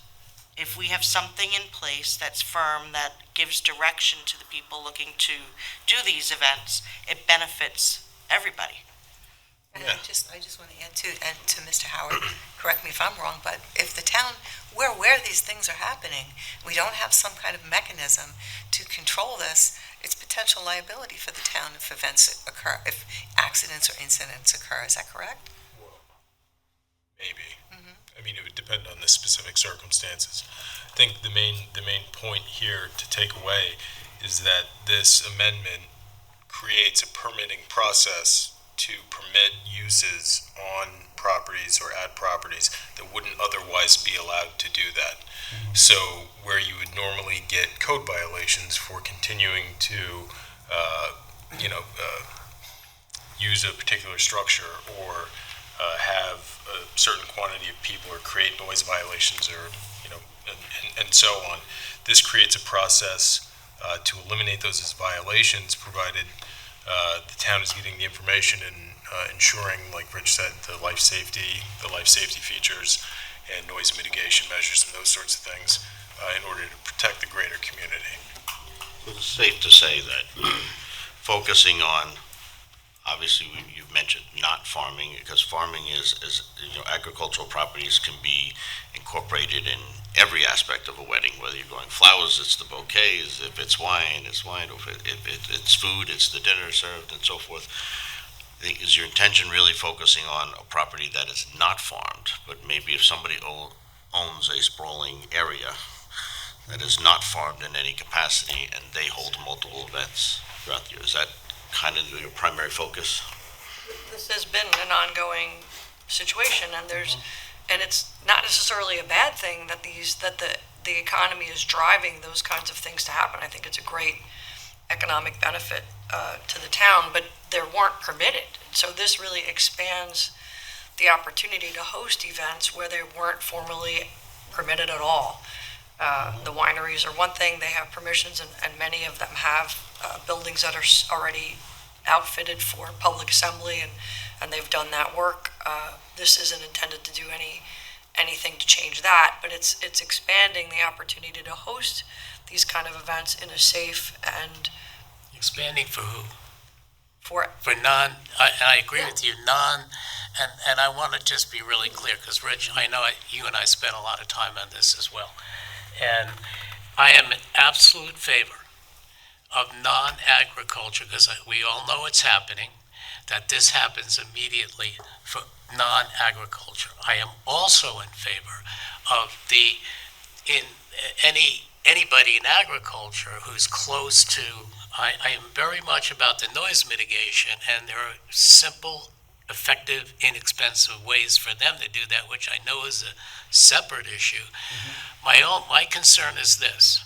if we have something in place that's firm, that gives direction to the people looking to do these events, it benefits everybody. And I just want to add to Mr. Howard, correct me if I'm wrong, but if the town, we're aware these things are happening, we don't have some kind of mechanism to control this, it's potential liability for the town if events occur, if accidents or incidents occur. Is that correct? Maybe. I mean, it would depend on the specific circumstances. I think the main point here to take away is that this amendment creates a permitting process to permit uses on properties or at properties that wouldn't otherwise be allowed to do that. So where you would normally get code violations for continuing to, use a particular structure or have a certain quantity of people or create noise violations or, and so on. This creates a process to eliminate those as violations, provided the town is getting the information and ensuring, like Rich said, the life safety features and noise mitigation measures and those sorts of things in order to protect the greater community. It's safe to say that focusing on, obviously, you've mentioned not farming, because farming is agricultural properties can be incorporated in every aspect of a wedding. Whether you're going flowers, it's the bouquets. If it's wine, it's wine. If it's food, it's the dinner served, and so forth. Is your intention really focusing on a property that is not farmed, but maybe if somebody owns a sprawling area that is not farmed in any capacity and they hold multiple events throughout the year, is that kind of your primary focus? This has been an ongoing situation, and it's not necessarily a bad thing that the economy is driving those kinds of things to happen. I think it's a great economic benefit to the town, but they weren't permitted. So this really expands the opportunity to host events where they weren't formally permitted at all. The wineries are one thing, they have permissions, and many of them have buildings that are already outfitted for public assembly, and they've done that work. This isn't intended to do anything to change that, but it's expanding the opportunity to host these kind of events in a safe and... Expanding for who? For I agree with you, and I want to just be really clear, because Rich, I know you and I spent a lot of time on this as well, and I am in absolute favor of non-agriculture, because we all know it's happening, that this happens immediately for non-agriculture. I am also in favor of anybody in agriculture who's close to, I am very much about the noise mitigation, and there are simple effective, inexpensive ways for them to do that, which I know is a separate issue. My concern is this.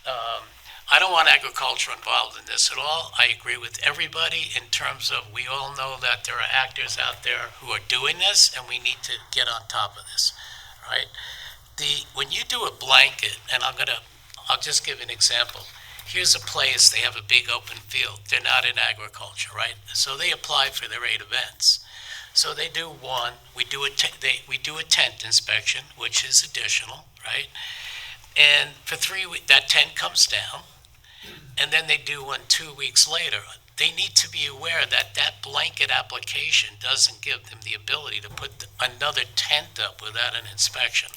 I don't want agriculture involved in this at all. I agree with everybody in terms of we all know that there are actors out there who are doing this, and we need to get on top of this, right? When you do a blanket, and I'll just give an example. Here's a place, they have a big open field. They're not in agriculture, right? So they apply for their 8 events. So they do one, we do a tent inspection, which is additional, right? And for 3 weeks, that tent comes down, and then they do one 2 weeks later. They need to be aware that that blanket application doesn't give them the ability to put another tent up without an inspection.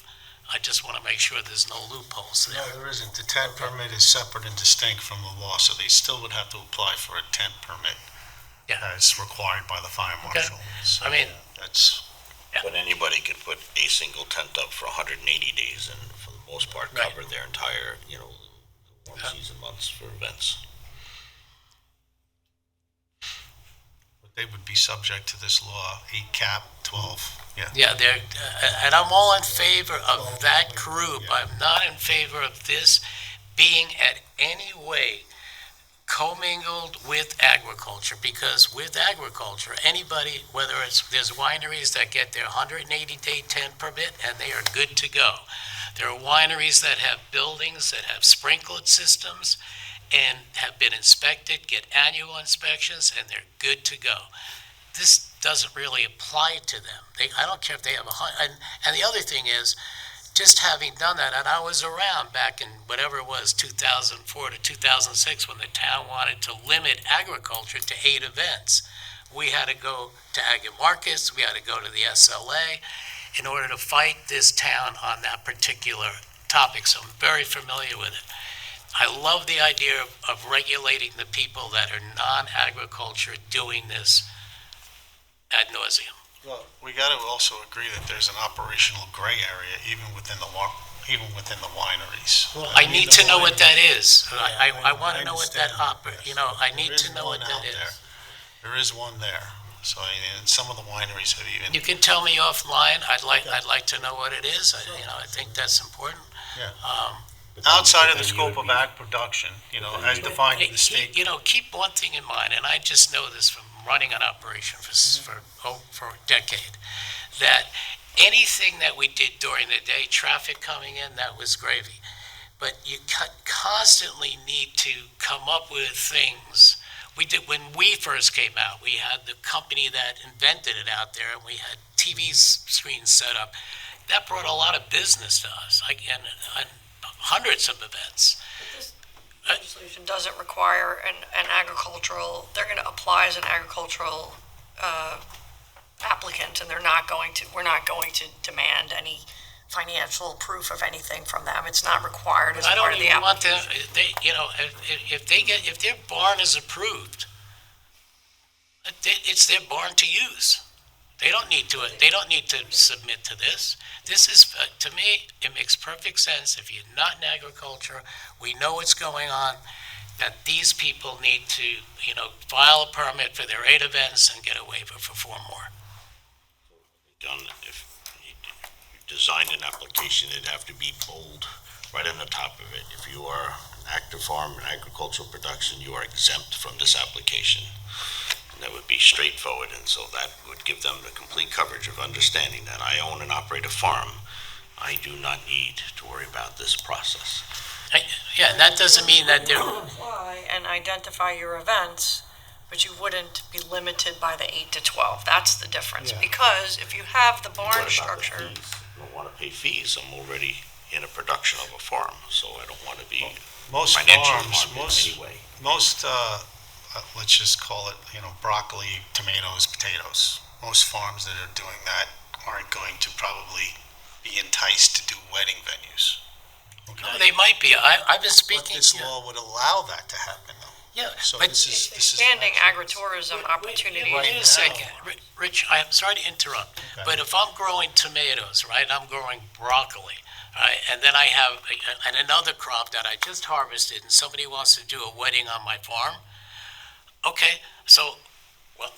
I just want to make sure there's no loopholes there. No, there isn't. The tent permit is separate and distinct from the law, so they still would have to apply for a tent permit. Yeah. As required by the fire marshal. So I mean, that's, But anybody could put a single tent up for 180 days and for the most part Right. cover their entire, warm season months for events. but they would be subject to this law, 8 cap, 12, yeah. Yeah, and I'm all in favor of that group. I'm not in favor of this being at any way commingled with agriculture, because with agriculture, anybody, there's wineries that get their 180-day tent permit and they are good to go. There are wineries that have buildings that have sprinkler systems and have been inspected, get annual inspections, and they're good to go. This doesn't really apply to them. I don't care if they have and the other thing is, just having done that, and I was around back in whatever it was, 2004 to 2006, when the town wanted to limit agriculture to 8 events. We had to go to Marcus, we had to go to the SLA in order to fight this town on that particular topic, so I'm very familiar with it. I love the idea of regulating the people that are non-agriculture doing this ad nauseum. Well, we got to also agree that there's an operational gray area even within the wineries. Well, I need to know what that is. I I want to know what that, understand, I There need is to know what one that out there. is. There is one there. So, and some of the wineries have even. You can tell me offline. I'd like to know what it is. I think that's important. Outside of the scope of ag production, as defined in the state. Keep one thing in mind, and I just know this from running an operation for a decade, that anything that we did during the day, traffic coming in, that was gravy. But you constantly need to come up with things. We did when we first came out. We had the company that invented it out there, and we had TV screens set up. That brought a lot of business to us, and hundreds of events. Legislation doesn't require an agricultural, they're going to apply as an agricultural applicant, and we're not going to demand any financial proof of anything from them. It's not required as part of the application. If their barn is approved, it's their barn to use. They don't need to submit to this. This is, to me, it makes perfect sense. If you're not in agriculture, we know what's going on, that these people need to, file a permit for their 8 events and get a waiver for 4 more. If you designed an application, it'd have to be bold right on the top of it. If you are an active farm and agricultural production, you are exempt from this application. And that would be straightforward, and so that would give them the complete coverage of understanding that I own and operate a farm. I do not need to worry about this process. Yeah, that doesn't mean that they're... Apply and identify your events, but you wouldn't be limited by the 8 to 12. That's the difference. Yeah. Because if you have the barn What about the structure, fees? I don't want to pay fees. I'm already in a production of a farm, so I don't want to be Most financially farms, harmed in any way. most, let's just call it, broccoli, tomatoes, potatoes. Most farms that are doing that aren't going to probably be enticed to do wedding venues. Okay? No, they might be. I've been But speaking... this law would allow that to happen, though. Yeah, So but... this is expanding actually- agritourism opportunities. Wait a second. Rich, I'm sorry to interrupt, Okay. but if I'm growing tomatoes, right, I'm growing broccoli, right, and then I have another crop that I just harvested and somebody wants to do a wedding on my farm, okay, so, well,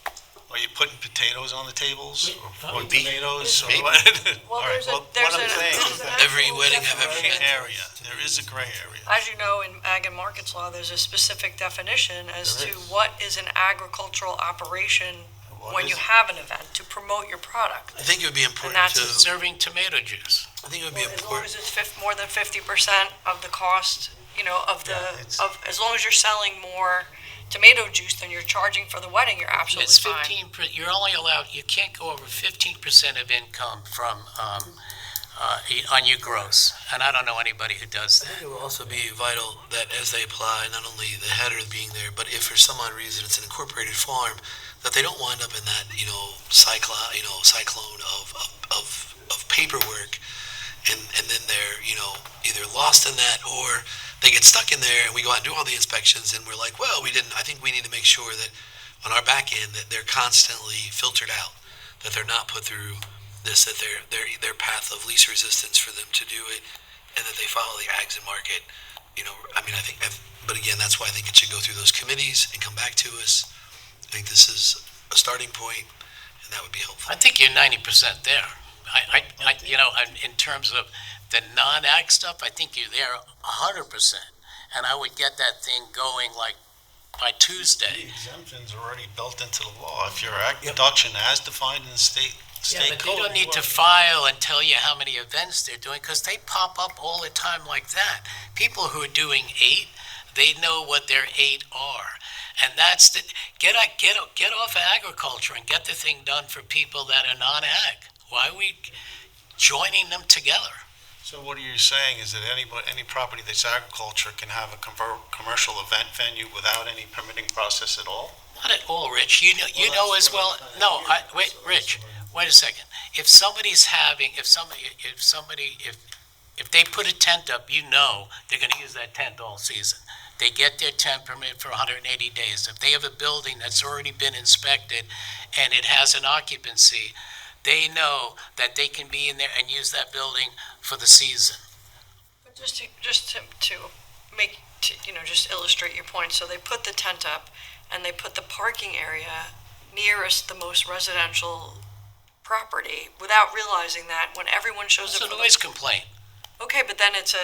Are you putting potatoes on the tables or Maybe. tomatoes? Or Maybe. what? Well, All right, there's a, well, there's what I'm a, saying there's is an that Every actual wedding I've ever definition. gray area. There is a gray area. As you know, in ag and markets law, there's a specific definition as There to is. what is an agricultural operation What when is you it? have an event to promote your product. I think it would be important that's to, Serving tomato juice. I think it would be As long important. as it's more than 50% of the cost, of Yeah, it's- as long as you're selling more tomato juice than you're charging for the wedding, you're absolutely It's fine. 15, you're only allowed, you can't go over 15% of income from, on your gross. And I don't know anybody who does I think that. it will also be vital that as they apply, not only the header being there, but if for some odd reason it's an incorporated farm, that they don't wind up in that, cyclone of paperwork, and then they're, either lost in that, or they get stuck in there and we go out and do all the inspections and we're like, well, I think we need to make sure that on our back end that they're constantly filtered out, that they're not put through this, that their path of least resistance for them to do it, and that they follow the ags and market. But again, that's why I think it should go through those committees and come back to us. I think this is a starting point, and that would be helpful. I think you're 90% there. In terms of the non-ag stuff, I think you're there 100%. And I would get that thing going like by The Tuesday. exemptions are already built into the law. If your ag production as defined in the state But code. they don't need to file and tell you how many events they're doing, because they pop up all the time like that. People who are doing 8, they know what their 8 are. And that's get off agriculture and get the thing done for people that are non-ag. Why are we joining them together? So what are you saying is that any property that's agriculture can have a commercial event venue without any permitting process at all? Not at all, Rich. You know as well. No, wait, Rich. Wait a second. If they put a tent up, they're going to use that tent all season. They get their tent permit for 180 days. If they have a building that's already been inspected and it has an occupancy, they know that they can be in there and use that building for the season. But just illustrate your point, so they put the tent up and they put the parking area nearest the most residential property without realizing that when everyone shows It's up a for noise complaint. Okay, but then it's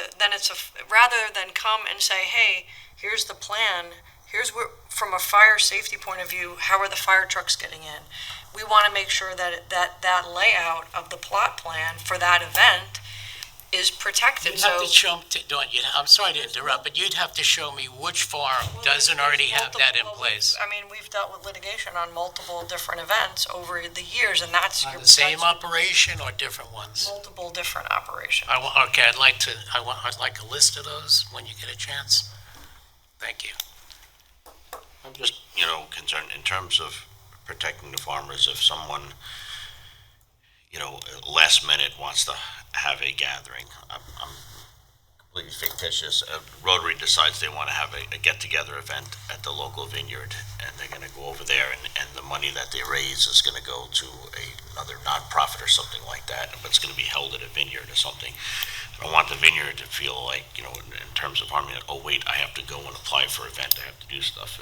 rather than come and say, hey, here's the plan, here's where, from a fire safety point of view, how are the fire trucks getting in? We want to make sure that layout of the plot plan for that event is protected. You'd have to show I'm sorry to interrupt, but you'd have to show me which farm doesn't already have that in place. We've dealt with litigation on multiple different events over the years, and that's The same operation or different ones? multiple different operations. Okay, I'd like a list of those when you get a chance. Thank you. I'm just, concerned in terms of protecting the farmers. If someone, last minute wants to have a gathering, I'm completely fictitious. Rotary decides they want to have a get-together event at the local vineyard, and they're going to go over there, and the money that they raise is going to go to another nonprofit or something like that, but it's going to be held at a vineyard or something. I want the vineyard to feel like, in terms of farming, oh, wait, I have to go and apply for an event, I have to do stuff.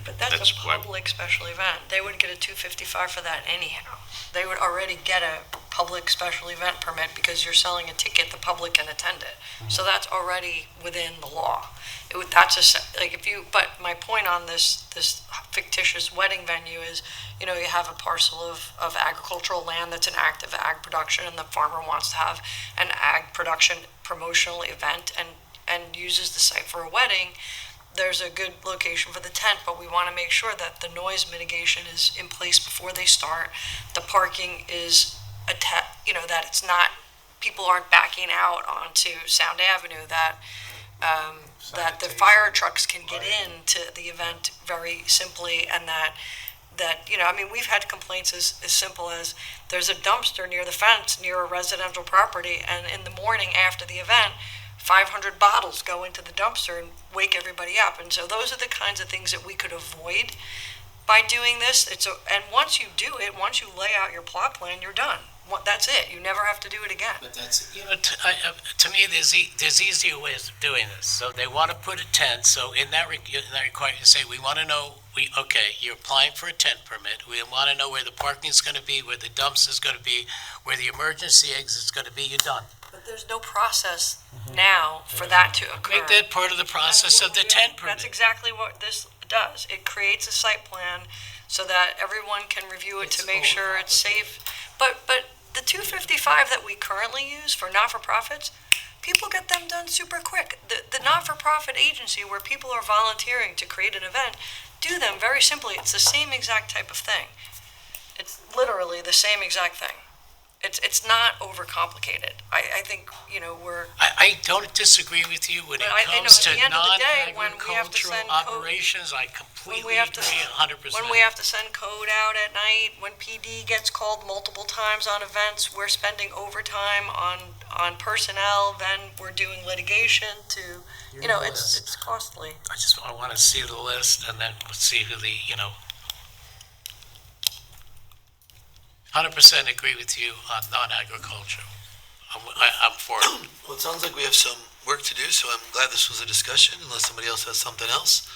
But that's a why- public special event. They would get a 255 for that anyhow. They would already get a public special event permit because you're selling a ticket, the public can attend it. So that's already within the law. But my point on this fictitious wedding venue is, you have a parcel of agricultural land that's an active ag production, and the farmer wants to have an ag production promotional event and uses the site for a wedding. There's a good location for the tent, but we want to make sure that the noise mitigation is in place before they start. The parking is, that it's not, people aren't backing out onto Sound Avenue, that the fire trucks can get into the event very simply, and that we've had complaints as simple as there's a dumpster near the fence near a residential property, and in the morning after the event, 500 bottles go into the dumpster and wake everybody up. And so those are the kinds of things that we could avoid by doing this. And once you do it, once you lay out your plot plan, you're done. That's it. You never have to do it again. But that's, to me, there's easier ways of doing this. So they want to put a tent, so in that requirement, you say, we want to know okay, you're applying for a tent permit. We want to know where the parking's going to be, where the dumps is going to be, where the emergency exit's going to be. You're done. But there's no process now for that to occur. Make that part of the process of the tent permit. That's exactly what this does. It creates a site plan so that everyone can review it to make sure it's safe. But the 255 that we currently use for not-for-profits, people get them done super quick. The not-for-profit agency where people are volunteering to create an event, do them very simply. It's the same exact type of thing. It's literally the same exact thing. It's not overcomplicated. I think, we're... I don't disagree with you when it But I know comes at to the end of the day, when we have to non-agricultural send code- operations. I completely we have to- agree 100%. When we have to send code out at night, when PD gets called multiple times on events, we're spending overtime on personnel, then we're doing litigation to, it's costly. I want to see the list and then see who the, 100% agree with you on non-agriculture. I'm for it. Well, it sounds like we have some work to do, so I'm glad this was a discussion, unless somebody else has something else.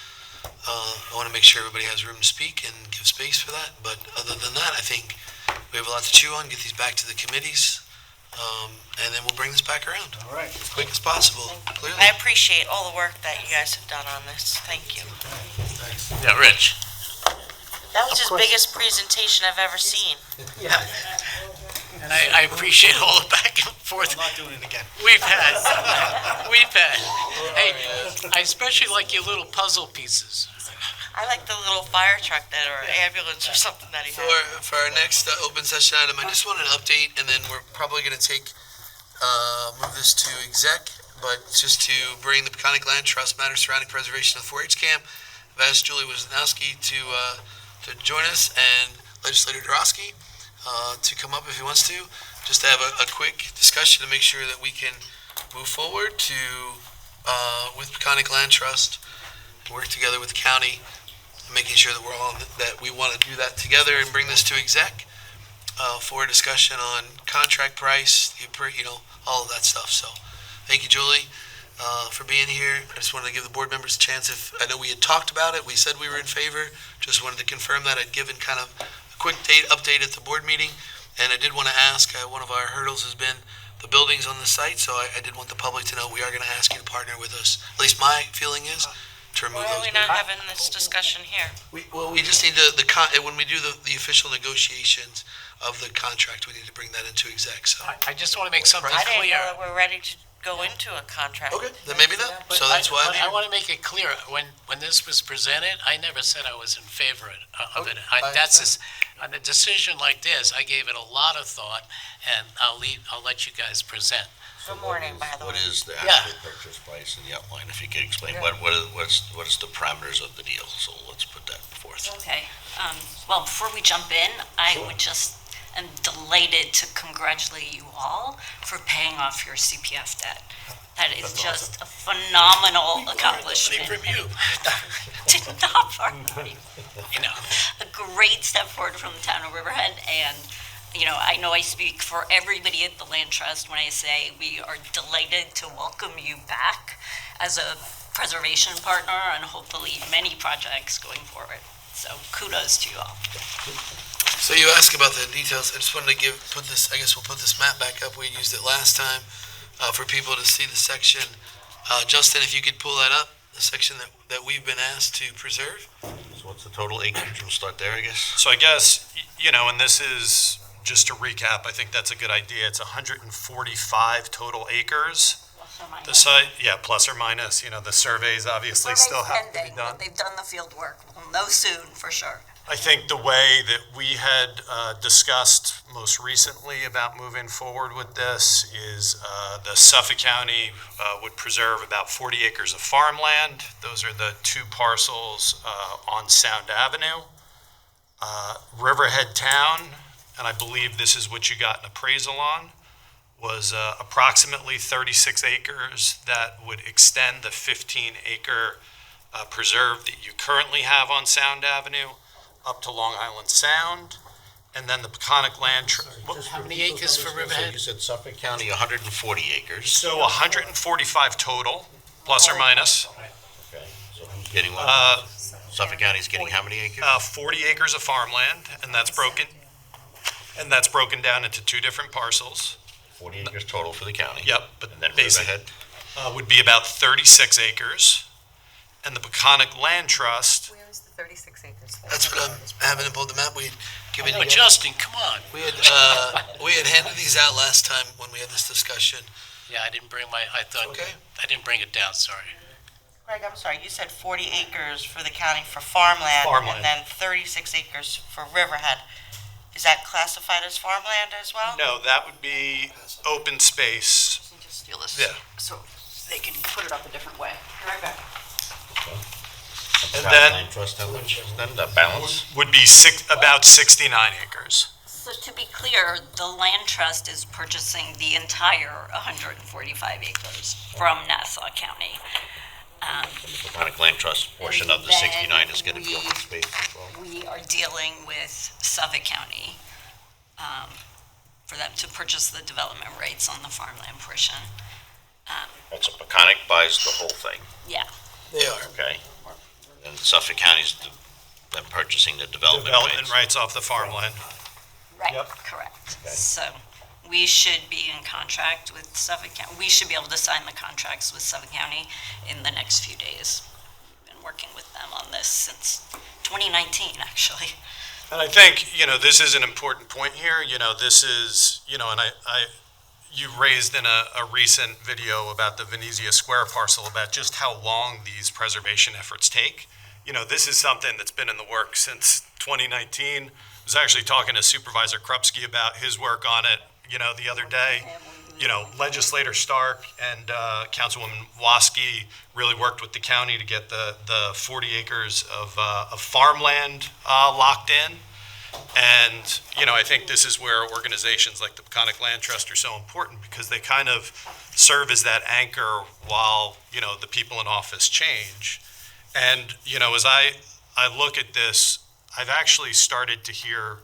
I want to make sure everybody has room to speak and give space for that, but other than that, I think we have a lot to chew on, get these back to the committees, and then we'll bring this back around. All right. As quick as possible, clearly. I appreciate all the work that you guys have done on this. Thank you. Yeah, Rich. That was his biggest presentation I've ever seen. And I appreciate all the back and forth I'm not doing it again. we've had. Hey, I especially like your little puzzle pieces. I like the little fire truck or ambulance or something that he So had. for our next open session item, I just wanted an update, and then we're probably going to move this to exec, but just to bring the Peconic Land Trust matters surrounding preservation of the 4-H camp. I've asked Julie Wesnofske to join us, and Legislator Dorosky to come up if he wants to, just to have a quick discussion to make sure that we can move forward with Peconic Land Trust, work together with the county, making sure that that we want to do that together and bring this to exec for a discussion on contract price, all of that stuff. So, thank you, Julie, for being here. I just wanted to give the board members a chance. I know we had talked about it, we said we were in favor. Just wanted to confirm that. I'd given kind of a quick update at the board meeting, and I did want to ask. One of our hurdles has been the buildings on the site, so I did want the public to know we are going to ask you to partner with us. At least my feeling is to remove Why are those. we not having this discussion here? We just need when we do the official negotiations of the contract, we need to bring that into exec. So. I just want to make something I didn't clear. know that we're ready to go into a contract. Okay, then maybe not. But So that's why I'm I here. want to make it clear, when this was presented, I never said I was in favor of it. On a decision like this, I gave it a lot of thought, and I'll let you guys present. Good morning, by the way. What is the Yeah. actual purchase price in the outline, if you could explain, what is the parameters of the deal? So let's put that forth. Okay, well, before we jump in, I would just, am delighted to congratulate you all for paying off your CPF debt. That is just a phenomenal accomplishment. From you. Did not borrow money. A great step forward from the town of Riverhead, and I know I speak for everybody at the Land Trust when I say we are delighted to welcome you back as a preservation partner on hopefully many projects going forward. So kudos to you all. So you asked about the details. I just wanted to put this. I guess we'll put this map back up. We used it last time for people to see the section. Justin, if you could pull that up, the section that we've been asked to preserve. So what's the total acreage? We'll start there, I guess. So I guess, and this is, just to recap, I think that's a good idea. It's 145 total acres. The site, plus or minus, the surveys obviously still have to be Pending, done. but they've done the field work. We'll know soon, for sure. I think the way that we had discussed most recently about moving forward with this is the Suffolk County would preserve about 40 acres of farmland. Those are the two parcels on Sound Avenue. Riverhead Town, and I believe this is what you got an appraisal on, was approximately 36 acres that would extend the 15-acre preserve that you currently have on Sound Avenue up to Long Island Sound, and then the Peconic Land Trust. How many acres for So Riverhead? you said Suffolk County, 140 acres. So 145 total, plus or minus. Okay. So who's getting what? Suffolk County's getting how many acres? 40 acres of farmland, and that's broken down into two different parcels. 40 acres total for the county. Yep, but And then basically, Riverhead? would be about 36 acres. And the Peconic Land Trust, Where is the 36 acres? That's what I'm having to pull them out. We had given, But Justin, come on. we had handed these out last time when we had this discussion. Yeah, I didn't bring Okay. I didn't bring it down, sorry. Greg, I'm sorry, you said 40 acres for the county for farmland. Farmland. And then 36 acres for Riverhead. Is that classified as farmland as well? no, that would be open space. Just steal this. Yeah. So they can put it up a different way. Be right back. And Peconic then- Land Trust, how much is then the balance? Would be about 69 acres. So to be clear, the land trust is purchasing the entire 145 acres from Nassau County. The Peconic Land Trust portion of the Then 69 is going to be we- open space as well. We are dealing with Suffolk County for them to purchase the development rights on the farmland portion. That's so Peconic buys the whole thing, Yeah, They are. okay? And Suffolk County's then purchasing the development Development rights. rights off the farmland. right, Yep. correct. Okay. So we should be in contract with Suffolk County. We should be able to sign the contracts with Suffolk County in the next few days. We've been working with them on this since 2019, actually. And I think, this is an important point here. This is, and you raised in a recent video about the Venezia Square parcel about just how long these preservation efforts take. This is something that's been in the works since 2019. I was actually talking to Supervisor Krupski about his work on it, the other day. Legislator Stark and Councilwoman WASKI really worked with the county to get the 40 acres of farmland locked in. And, I think this is where organizations like the Peconic Land Trust are so important because they kind of serve as that anchor while, the people in office change. And, as I look at this, I've actually started to hear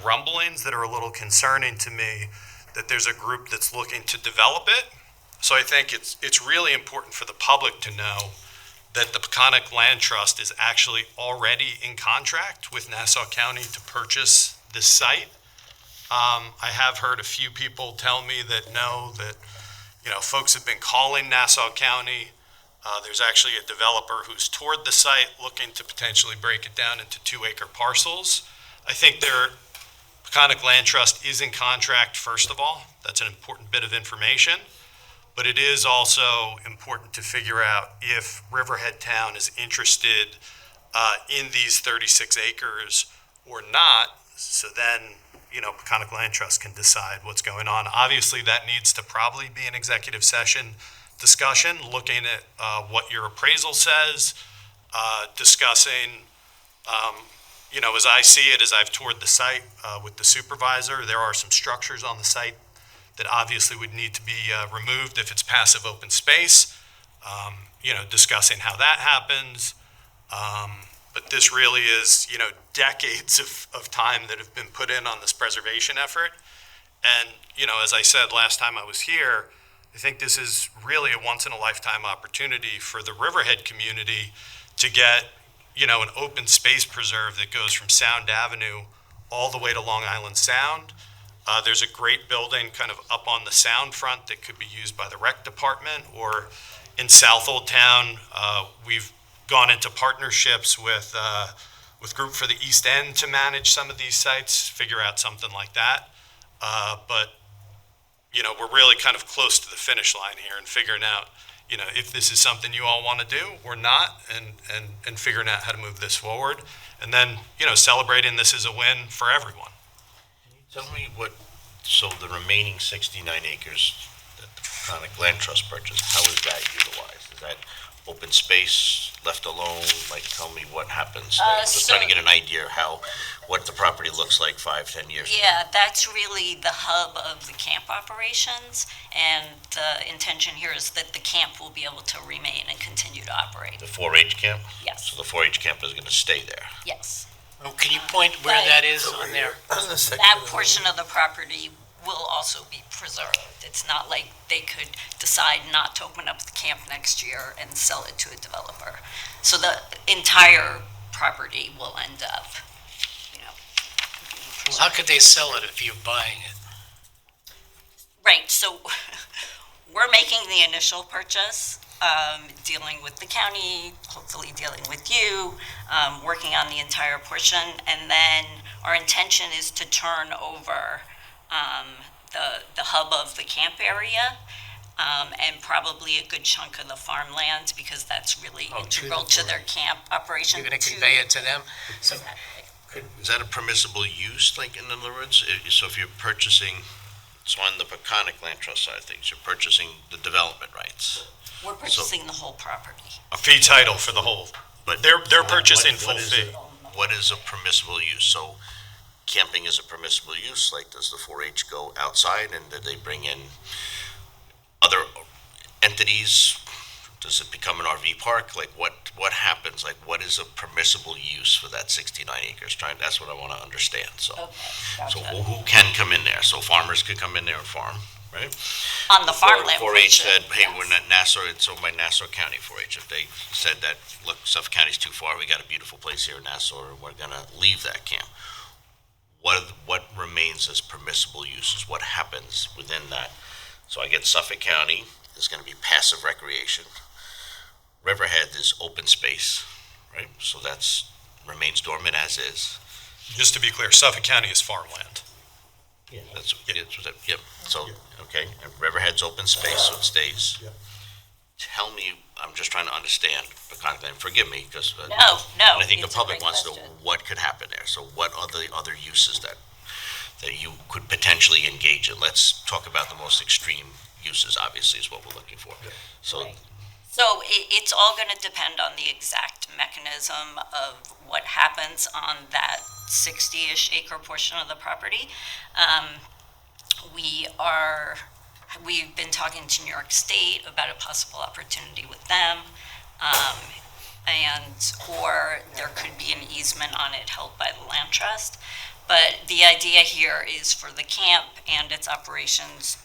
rumblings that are a little concerning to me that there's a group that's looking to develop it. So I think it's really important for the public to know that the Peconic Land Trust is actually already in contract with Nassau County to purchase this site. I have heard a few people tell me that folks have been calling Nassau County. There's actually a developer who's toured the site looking to potentially break it down into 2-acre parcels. I think Peconic Land Trust is in contract, first of all. That's an important bit of information. But it is also important to figure out if Riverhead Town is interested in these 36 acres or not. So then, Peconic Land Trust can decide what's going on. Obviously, that needs to probably be an executive session discussion, looking at what your appraisal says, discussing, as I see it, as I've toured the site with the supervisor, there are some structures on the site that obviously would need to be removed if it's passive open space, discussing how that happens. But this really is, decades of time that have been put in on this preservation effort. And, as I said last time I was here, I think this is really a once-in-a-lifetime opportunity for the Riverhead community to get, an open space preserve that goes from Sound Avenue all the way to Long Island Sound. There's a great building kind of up on the Sound front that could be used by the rec department, or in South Old Town, we've gone into partnerships with Group for the East End to manage some of these sites, figure out something like that. But we're really kind of close to the finish line here and figuring out, if this is something you all want to do or not, and figuring out how to move this forward. And then, celebrating this as a win for everyone. Tell me so the remaining 69 acres that the Peconic Land Trust purchased, how is that utilized? Is that open space left alone? Tell me what happens there. Just trying to get an idea of what the property looks like 5-10 years from now. Yeah, that's really the hub of the camp operations, and the intention here is that the camp will be able to remain and continue to operate. The 4-H camp? Yes, So the 4-H camp is going to stay there. yes. Oh, can you point where that is on there? That portion of the property will also be preserved. It's not like they could decide not to open up the camp next year and sell it to a developer. So the entire property will end up, you know. Well, how could they sell it if you're buying it? Right, so we're making the initial purchase, dealing with the county, hopefully dealing with you, working on the entire portion, and then our intention is to turn over the hub of the camp area, and probably a good chunk of the farmland, because that's really integral to their camp operation. You're going to convey it to them? So, Is that a permissible use, like, in other words? So if you're purchasing, so on the Peconic Land Trust side of things, you're purchasing the development rights. We're purchasing the whole property. A fee title for the whole, But they're purchasing what full is fee. What is a permissible use? So camping is a permissible use, like does the 4-H go outside and do they bring in other entities? Does it become an RV park? Like what happens? Like what is a permissible use for that 69 acres? That's what I want to understand. So, so who can come in there? So farmers could come in there and farm, right? On the farmland 4-H said, hey, yes. we're not Nassau, it's owned by Nassau County 4-H. If they said that, look, Suffolk County's too far, we got a beautiful place here in Nassau, and we're gonna leave that camp. What remains as permissible uses? What happens within that? So I get Suffolk County is gonna be passive recreation. Riverhead is open space, right? So that's, remains dormant as is. Just to be clear, Suffolk County is farmland. That's, yep, so, okay, and Riverhead's open space, so it stays. Yep. Tell me, I'm just trying to understand, Peconic Land, forgive me, because No, I think the it's a public great wants to know question. what could happen there. So what are the other uses that you could potentially engage in? Let's talk about the most extreme uses, obviously, is what we're looking for. So, Right. So it's all going to depend on the exact mechanism of what happens on that 60-ish acre portion of the property. We've been talking to New York State about a possible opportunity with them, or there could be an easement on it held by the Land Trust. But the idea here is for the camp and its operations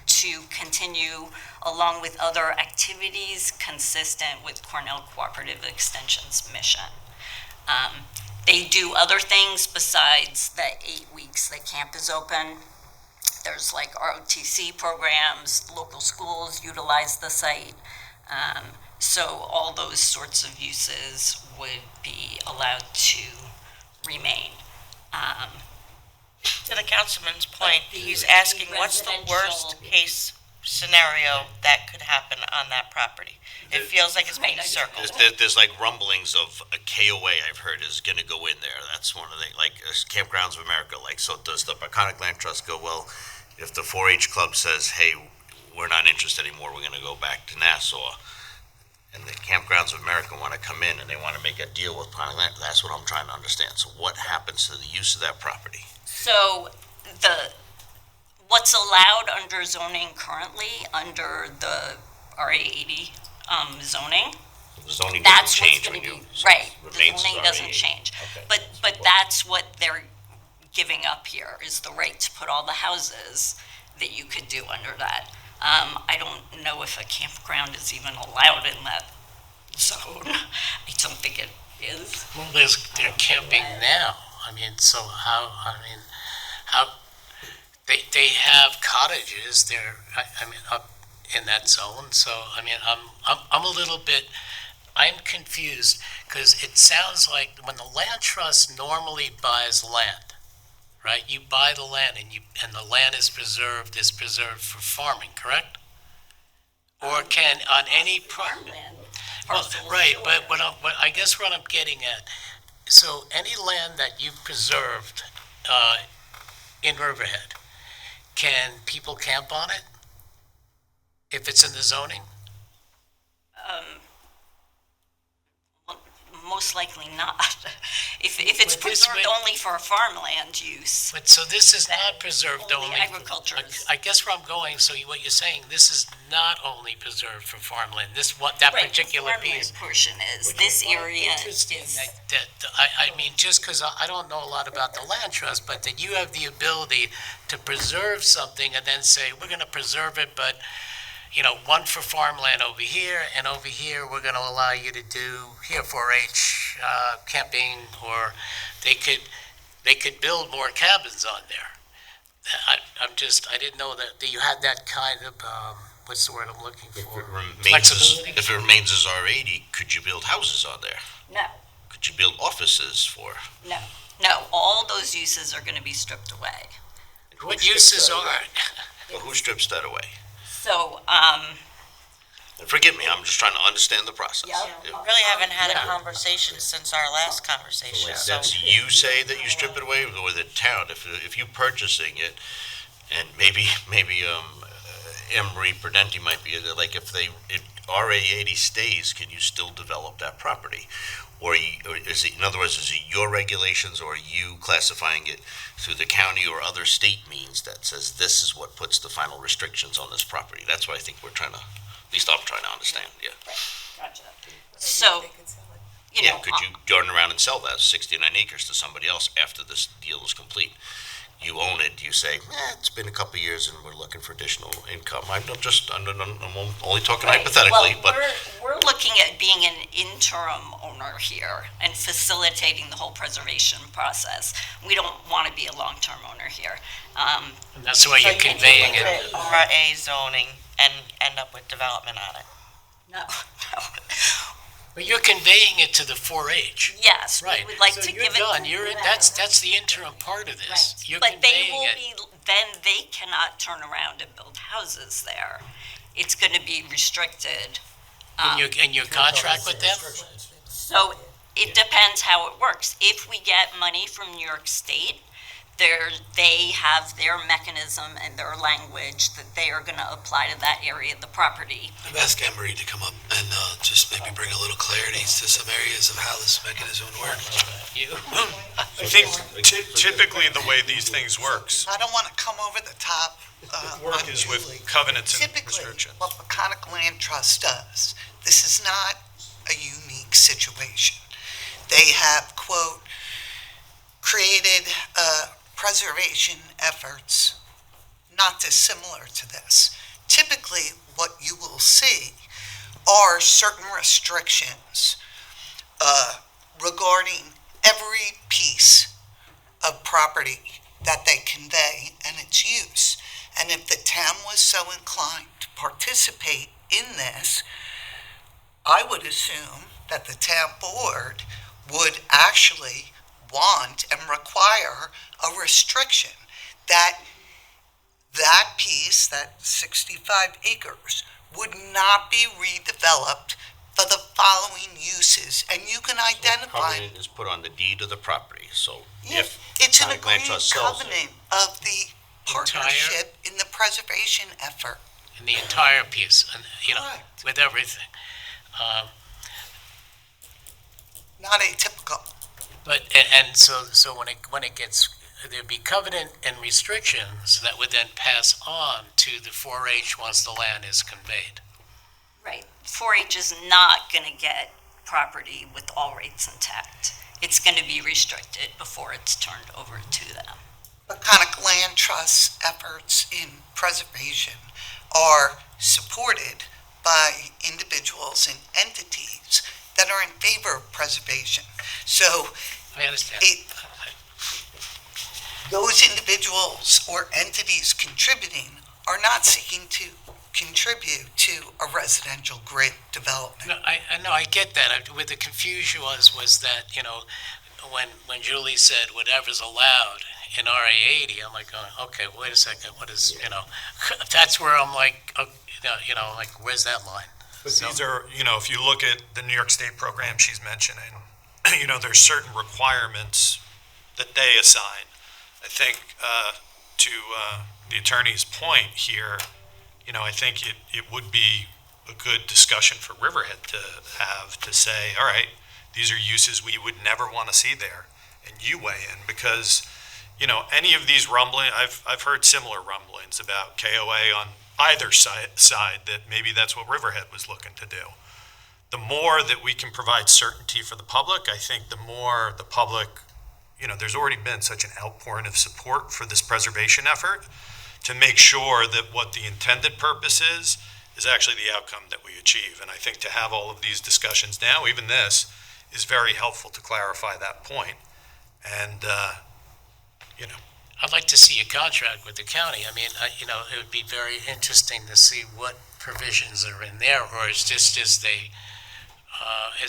to continue along with other activities consistent with Cornell Cooperative Extension's mission. They do other things besides the 8 weeks that camp is open. There's like ROTC programs, local schools utilize the site. So all those sorts of uses would be allowed to remain. To the councilman's point, he's asking what's the worst case scenario that could happen on that property? It feels like it's being circled. there's like rumblings of a KOA I've heard is gonna go in there. That's one of the, like, Campgrounds of America, like, so does the Peconic Land Trust go, well, if the 4-H club says, hey, we're not interested anymore, we're gonna go back to Nassau, and the Campgrounds of America wanna come in and they wanna make a deal with Peconic Land, that's what I'm trying to understand. So what happens to the use of that property? So what's allowed under zoning currently, under the RA 80 zoning, The zoning doesn't that's what's change going when to you. be, so right, it the remains zoning as doesn't RA. change. Okay. But that's what they're giving up here, is the right to put all the houses that you could do under that. I don't know if a campground is even allowed in that zone. I don't think it is. well, they're camping now. I mean, so how, they have cottages there, I mean, up in that zone, so, I mean, I'm a little bit, I'm confused, because it sounds like when the land trust normally buys land, right, you buy the land and the land is preserved for farming, correct? Or can, on any Farmland well, parcels, right, sure. but I guess what I'm getting at, so any land that you've preserved in Riverhead, can people camp on it? If it's in the zoning? most likely not. If it's But this preserved way- only for farmland use, But so this is not preserved only only. agriculture is. I guess where I'm going, so what you're saying, this is not only preserved for farmland, that Right, particular the farmland piece. portion is, this area Interesting is. that, I mean, just because I don't know a lot about the land trust, but that you have the ability to preserve something and then say, we're going to preserve it, but, one for farmland over here, and over here, we're going to allow you to do here 4-H camping, or they could build more cabins on there. I didn't know that you had that kind of, what's the word I'm looking for? Flexibility? If it remains as R80, could you build houses on there? No, Could you build offices for? no, all those uses are gonna be stripped away. What uses are, Well, who strips that away? So, And forgive me, I'm just trying to understand the process. Yeah. If- Really haven't had a conversation since our last conversation, so. That's you say that you strip it away, or the town, if you purchasing it, and maybe, Emery Prudenti might be, like, if RA 80 stays, can you still develop that property? Or is it, in other words, is it your regulations, or are you classifying it through the county or other state means that says this is what puts the final restrictions on this property? That's what I think we're trying to, at least I'm trying to understand, yeah. gotcha. So, you Yeah, know, could you turn around and sell that 69 acres to somebody else after this deal is complete? You own it, you say, it's been a couple of years and we're looking for additional income. I'm only talking right, hypothetically, well, but we're looking at being an interim owner here and facilitating the whole preservation process. We don't want to be a long-term owner here. and that's why you're conveying it. RA zoning and end up with development on it. No, no. But you're conveying it to the 4-H. Yes, we Right. would like So to you're give it. done. That's the interim part of this. Right. You're But they conveying will it. be, then they cannot turn around and build houses there. It's going to be restricted. In your contract with them? So it depends how it works. If we get money from New York State, they have their mechanism and their language that they are going to apply to that area of the property. I've asked Emery to come up and just maybe bring a little clarity to some areas of how this mechanism would work. You? I think typically the way these things works, I don't want to come over the top. work is with covenants and Typically, restrictions. what Peconic Land Trust does, this is not a unique situation. They have, quote, created preservation efforts not dissimilar to this. Typically, what you will see are certain restrictions regarding every piece of property that they convey and its use. And if the town was so inclined to participate in this, I would assume that the town board would actually want and require a restriction that that piece, that 65 acres, would not be redeveloped for the following uses. And you can identify. covenant is put on the deed of the property, so Yeah, if it's an Peconic Land agreed Trust sells it. covenant of the partnership in the preservation effort. In the entire piece, and, Correct. with everything. Not atypical. But, and so when it gets, there'd be covenant and restrictions that would then pass on to the 4-H once the land is conveyed. Right. 4-H is not going to get property with all rights intact. It's going to be restricted before it's turned over to them. Peconic Land Trust's efforts in preservation are supported by individuals and entities that are in favor of preservation. So I understand. those individuals or entities contributing are not seeking to contribute to a residential grid development. No, I get that. Where the confusion was that, when Julie said whatever's allowed in RA 80, I'm like, okay, wait a second, what is, that's where I'm like, like, where's that line? But these are, if you look at the New York State program she's mentioning, there's certain requirements that they assign. I think to the attorney's point here, I think it would be a good discussion for Riverhead to have to say, all right, these are uses we would never want to see there, and you weigh in, because, you know, any of these rumbling, I've heard similar rumblings about KOA on either side that maybe that's what Riverhead was looking to do. The more that we can provide certainty for the public, I think the more the public, you know, there's already been such an outpouring of support for this preservation effort to make sure that what the intended purpose is actually the outcome that we achieve. And I think to have all of these discussions now, even this, is very helpful to clarify that point. And, you know. I'd like to see a contract with the county. I mean, you know, it would be very interesting to see what provisions are in there, or is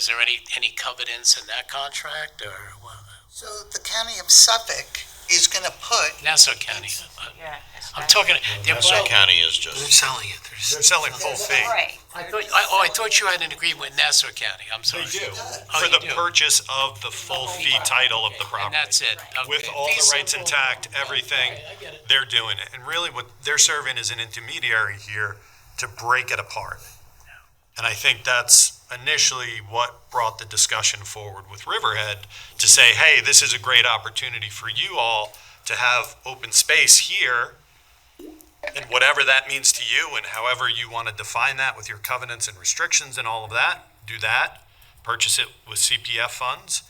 there any covenants in that contract, or what? So the county of Suffolk is going to put, Nassau County. Yeah. I'm talking, Nassau County is They're just, selling it. They're selling full fee. Right. I thought you had an agreement with Nassau County. I'm sorry. They do, Oh, for you the do? purchase of the full fee title of the And property. that's it. With Okay. all Fee the rights simple. intact, everything, Okay, I get it. they're doing it. And really what they're serving as an intermediary here to break it apart. And I think that's initially what brought the discussion forward with Riverhead to say, hey, this is a great opportunity for you all to have open space here, and whatever that means to you, and however you want to define that with your covenants and restrictions and all of that, do that, purchase it with CPF funds,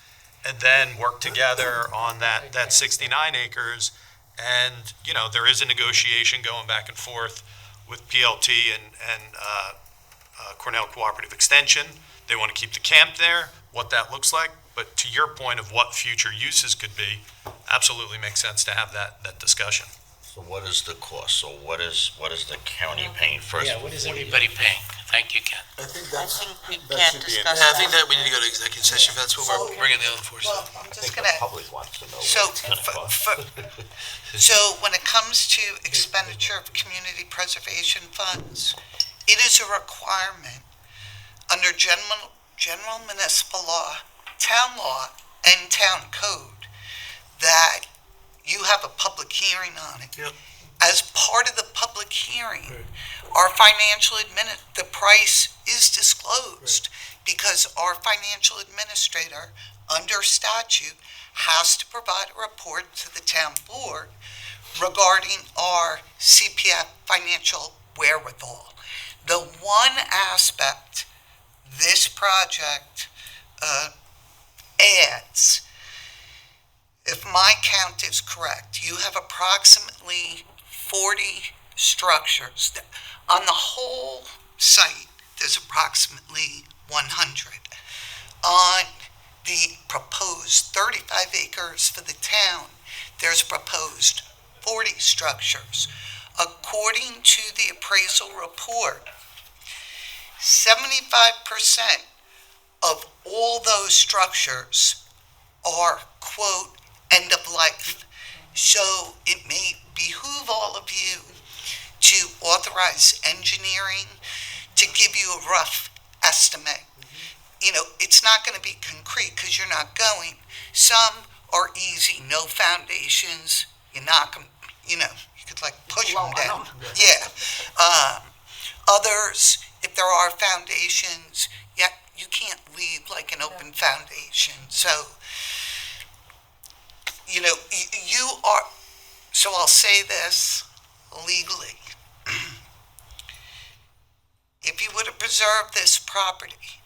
and then work together on that 69 acres. And, you know, there is a negotiation going back and forth with PLT and Cornell Cooperative Extension. They want to keep the camp there, what that looks like. But to your point of what future uses could be, absolutely makes sense to have that discussion. so what is the cost? So what is the county paying first? Yeah, what is everybody paying? Thank you, Ken. I think I that's, think we that can't should be discuss Yeah, I that. think that we need to go to executive session if that's what we're bringing the other force. well, I'm I just think going the to, public wants to know so, what it's gonna cost. so when it comes to expenditure of community preservation funds, it is a requirement under general municipal law, town law, and town code that you have a public hearing on it. Yep. As part of the public hearing, our the price is disclosed because our financial administrator, under statute, has to provide a report to the town board regarding our CPF financial wherewithal. The one aspect this project adds, if my count is correct, you have approximately 40 structures. On the whole site, there's approximately 100. On the proposed 35 acres for the town, there's proposed 40 structures. According to the appraisal report, 75% of all those structures are, quote, end of life. So it may behoove all of you to authorize engineering to give you a rough estimate. You know, it's not going to be concrete because you're not going. Some are easy, no foundations. You knock them, you know, you could like push them down. Yeah. Others, if there are foundations, yeah, you can't leave like an open foundation. So, you know, you are, so I'll say this legally. If you were to preserve this property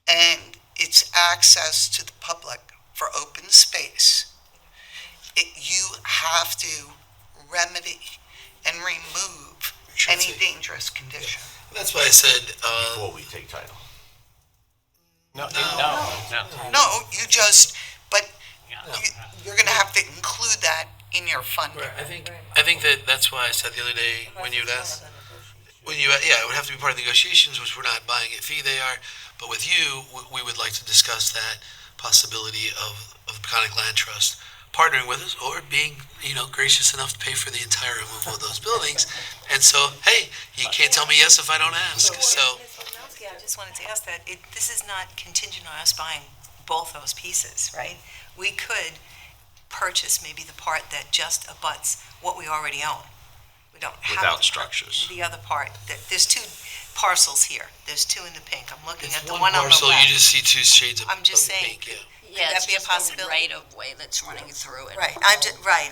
and its access to the public for open space, you have to remedy and remove any dangerous condition. That's why I said, Before we take title. No. No, you just, but you're going to have to include that in your funding. right, I think that's why I said the other day when you'd ask, yeah, it would have to be part of the negotiations, which we're not buying at fee, they are. But with you, we would like to discuss that possibility of the Peconic Land Trust partnering with us or being, you know, gracious enough to pay for the entire removal of those buildings. And so, hey, you can't tell me yes if I don't ask. So, I just wanted to ask that, this is not contingent on us buying both those pieces, right? We could purchase maybe the part that just abuts what we already own. We don't have. Without structures. The other part, there's two parcels here. There's two in the pink. I'm looking It's at the one one on the parcel, left. you just see two shades of I'm just of saying, pink, yeah. Yeah, that it's be a just possibility? right of way that's running through it. Right,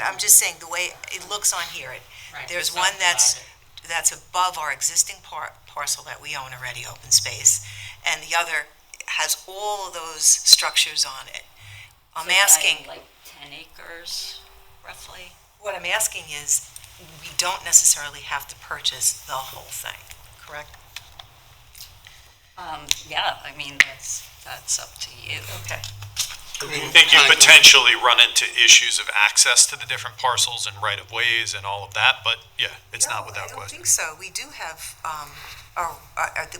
I'm just saying, the way it looks on here, there's one that's above our existing parcel that we own already, open space, and the other has all of those structures on it. I'm So asking, like 10 acres, roughly. what I'm asking is, we don't necessarily have to purchase the whole thing, correct? Yeah, I mean, that's up to you. Okay. I think you potentially run into issues of access to the different parcels and right-of-ways and all of that, but yeah, it's not without I don't question. think so. We do have,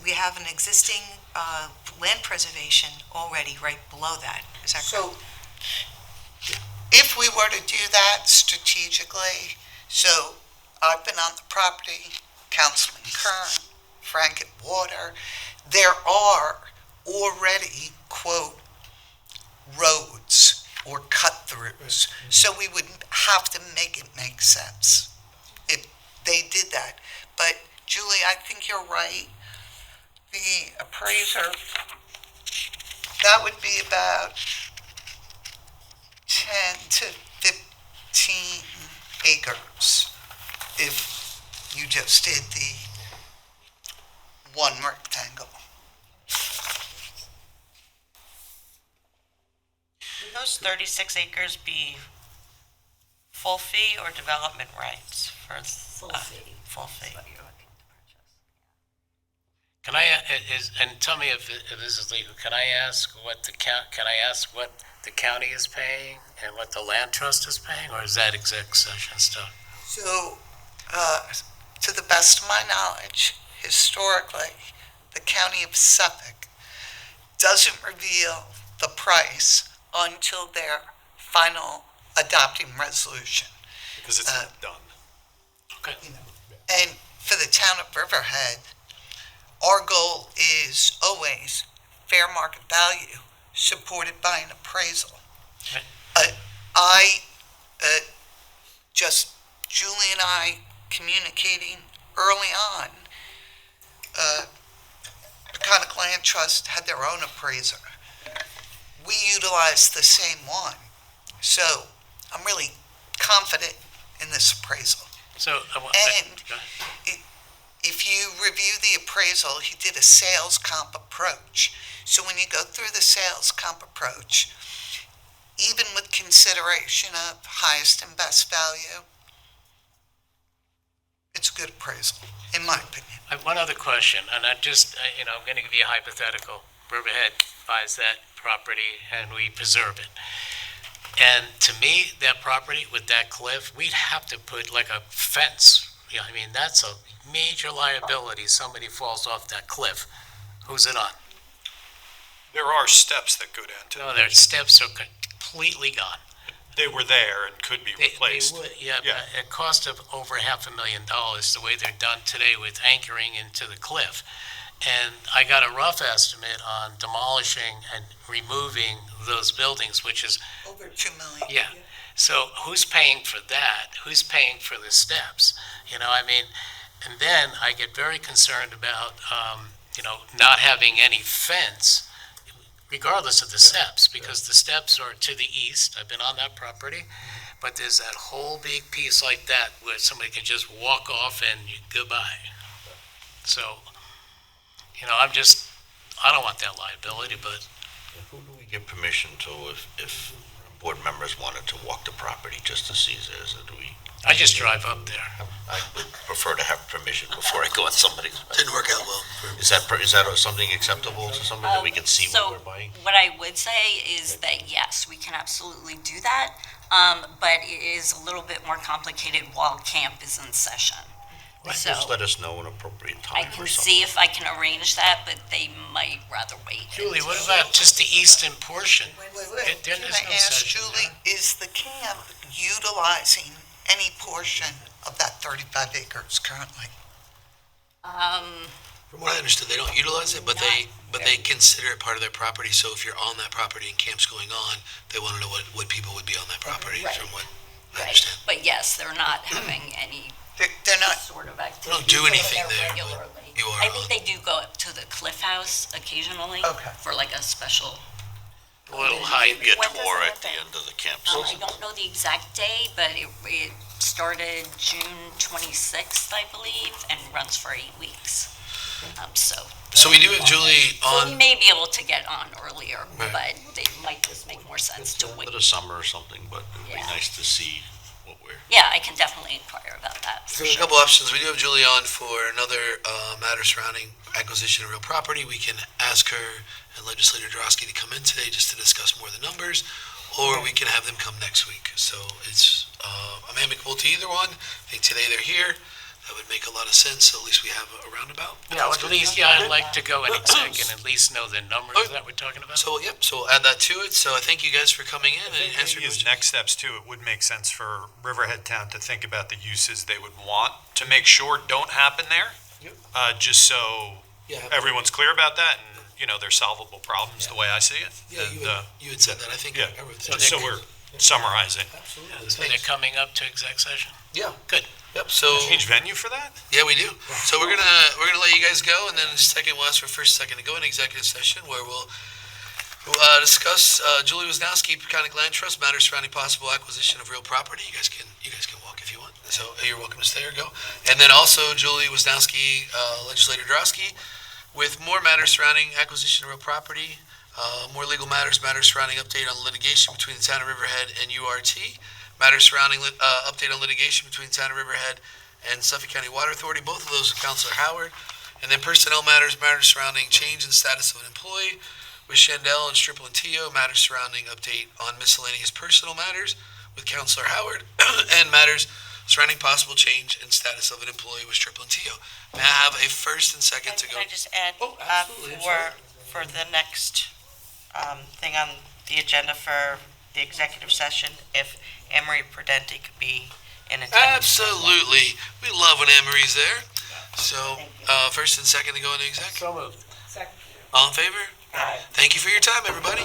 we have an existing land preservation already right below that. Is that correct? So, if we were to do that strategically, so I've been on the property, Councilman Kern, Frank at Water, there are already, quote, roads or cut-throughs, so we wouldn't have to make it make sense if they did that. But Julie, I think you're right. The appraiser, that would be about 10 to 15 acres if you just did the one rectangle. Would those 36 acres be full fee or development rights for? Full fee. Full fee. What you're looking to purchase. Can I, and tell me if this is legal, can I ask what the county is paying and what the land trust is paying, or is that exec session stuff? So, to the best of my knowledge, historically, the county of Suffolk doesn't reveal the price until their final adopting resolution. Because it's not done. Okay. And for the town of Riverhead, our goal is always fair market value supported by an appraisal. Okay. Julie and I communicating early on, Peconic Land Trust had their own appraiser. We utilized the same one. So I'm really confident in this appraisal. So, And if you review the appraisal, he did a sales comp approach. So when you go through the sales comp approach, even with consideration of highest and best value, it's a good appraisal, in my opinion. I have one other question, and I'm going to give you a hypothetical. Riverhead buys that property and we preserve it. And to me, that property with that cliff, we'd have to put like a fence. I mean, that's a major liability. Somebody falls off that cliff. Who's it on? There are steps that go down to No, their steps are completely gone. They were there and could be replaced. They would, yeah, but it cost of over $500,000 the way they're done today with anchoring into the cliff. And I got a rough estimate on demolishing and removing those buildings, which is, Over 2 million. yeah. So who's paying for that? Who's paying for the steps? And then I get very concerned about, not having any fence, regardless of the steps, because the steps are to the east. I've been on that property, but there's that whole big piece like that where somebody can just walk off and goodbye. So, I don't want that liability, but Who do we give permission to if board members wanted to walk the property just to see this? Do we? I just drive up there. I would prefer to have permission before I go on somebody's. Didn't work out well. Is that something acceptable to somebody that we can see what we're buying? What I would say is that, yes, we can absolutely do that, but it is a little bit more complicated while camp is in session. So Just let us know an appropriate I time can or something. see if I can arrange that, but they might rather wait. Julie, what about just the eastern portion? Wait. There Can is I no ask session Julie, is the camp utilizing any portion of that 35 acres currently? From what I understood, they don't utilize it, but they consider it part of their property. So if you're on that property and camp's going on, they want to know what people would be on that property, Right. from what I Right, understand. but yes, they're not having any They're not, sort of activity. don't do anything there, but Regularly. you are I think they do go up to the Cliff House occasionally. Okay. For like a special, Little high. Maybe a When does tour it at the end? end of the camp I season. don't know the exact day, but it started June 26th, I believe, and runs for 8 weeks. So we do have Julie So we on, may be able to get on earlier, Right. but it might just make more sense to wait. For the summer or something, but it'd be Yeah. nice to see what we're. Yeah, I can definitely inquire about that, for there's a sure. couple options. We do have Julie on for another matter surrounding acquisition of real property. We can ask her and Legislator Drosky to come in today just to discuss more of the numbers, or we can have them come next week. So it's, I'm amicable to either one. I think today they're here. That would make a lot of sense, so at least we have a roundabout. Yeah, at least, yeah, I'd like to go in exec and at least know the numbers that we're talking about. So, yep, so we'll add that to it. So I thank you guys for coming in and answering As questions. next steps too, it would make sense for Riverhead Town to think about the uses they would want to make sure don't happen there. Yep. Just so Yeah, everyone's clear about that and, they're solvable problems the way I see it. Yeah, And, you had said that. I think yeah, I wrote that. just so we're summarizing. Absolutely. So they're coming up to exec session? Yeah. Good. Yep, so, Change venue for that? yeah, we do. So we're gonna let you guys go, and then in a second, we'll ask for first second to go in executive session where we'll discuss Julie Wesnowski, Peconic Land Trust, matters surrounding possible acquisition of real property. You guys can walk if you want. So you're welcome to stay or go. And then also Julie Wesnowski, Legislator Drosky, with more matters surrounding acquisition of real property, more legal matters, matters surrounding update on litigation between the town of Riverhead and URT, matters surrounding update on litigation between the town of Riverhead and Suffolk County Water Authority, both of those with Councilor Howard. And then personnel matters, matters surrounding change in status of an employee with Shandel and STRIPLIN-TIO, matters surrounding update on miscellaneous personal matters with Councilor Howard, and matters surrounding possible change in status of an employee with STRIPLIN-TIO. May I have a first and second to go? Can I just add, Oh, absolutely, I'm sorry. for the next thing on the agenda for the executive session, if Emery Prudenti could be in attendance? Absolutely. We love when Anne-Marie's there. So, first and second to go into exec. So moved. All in favor? Thank you for your time, everybody.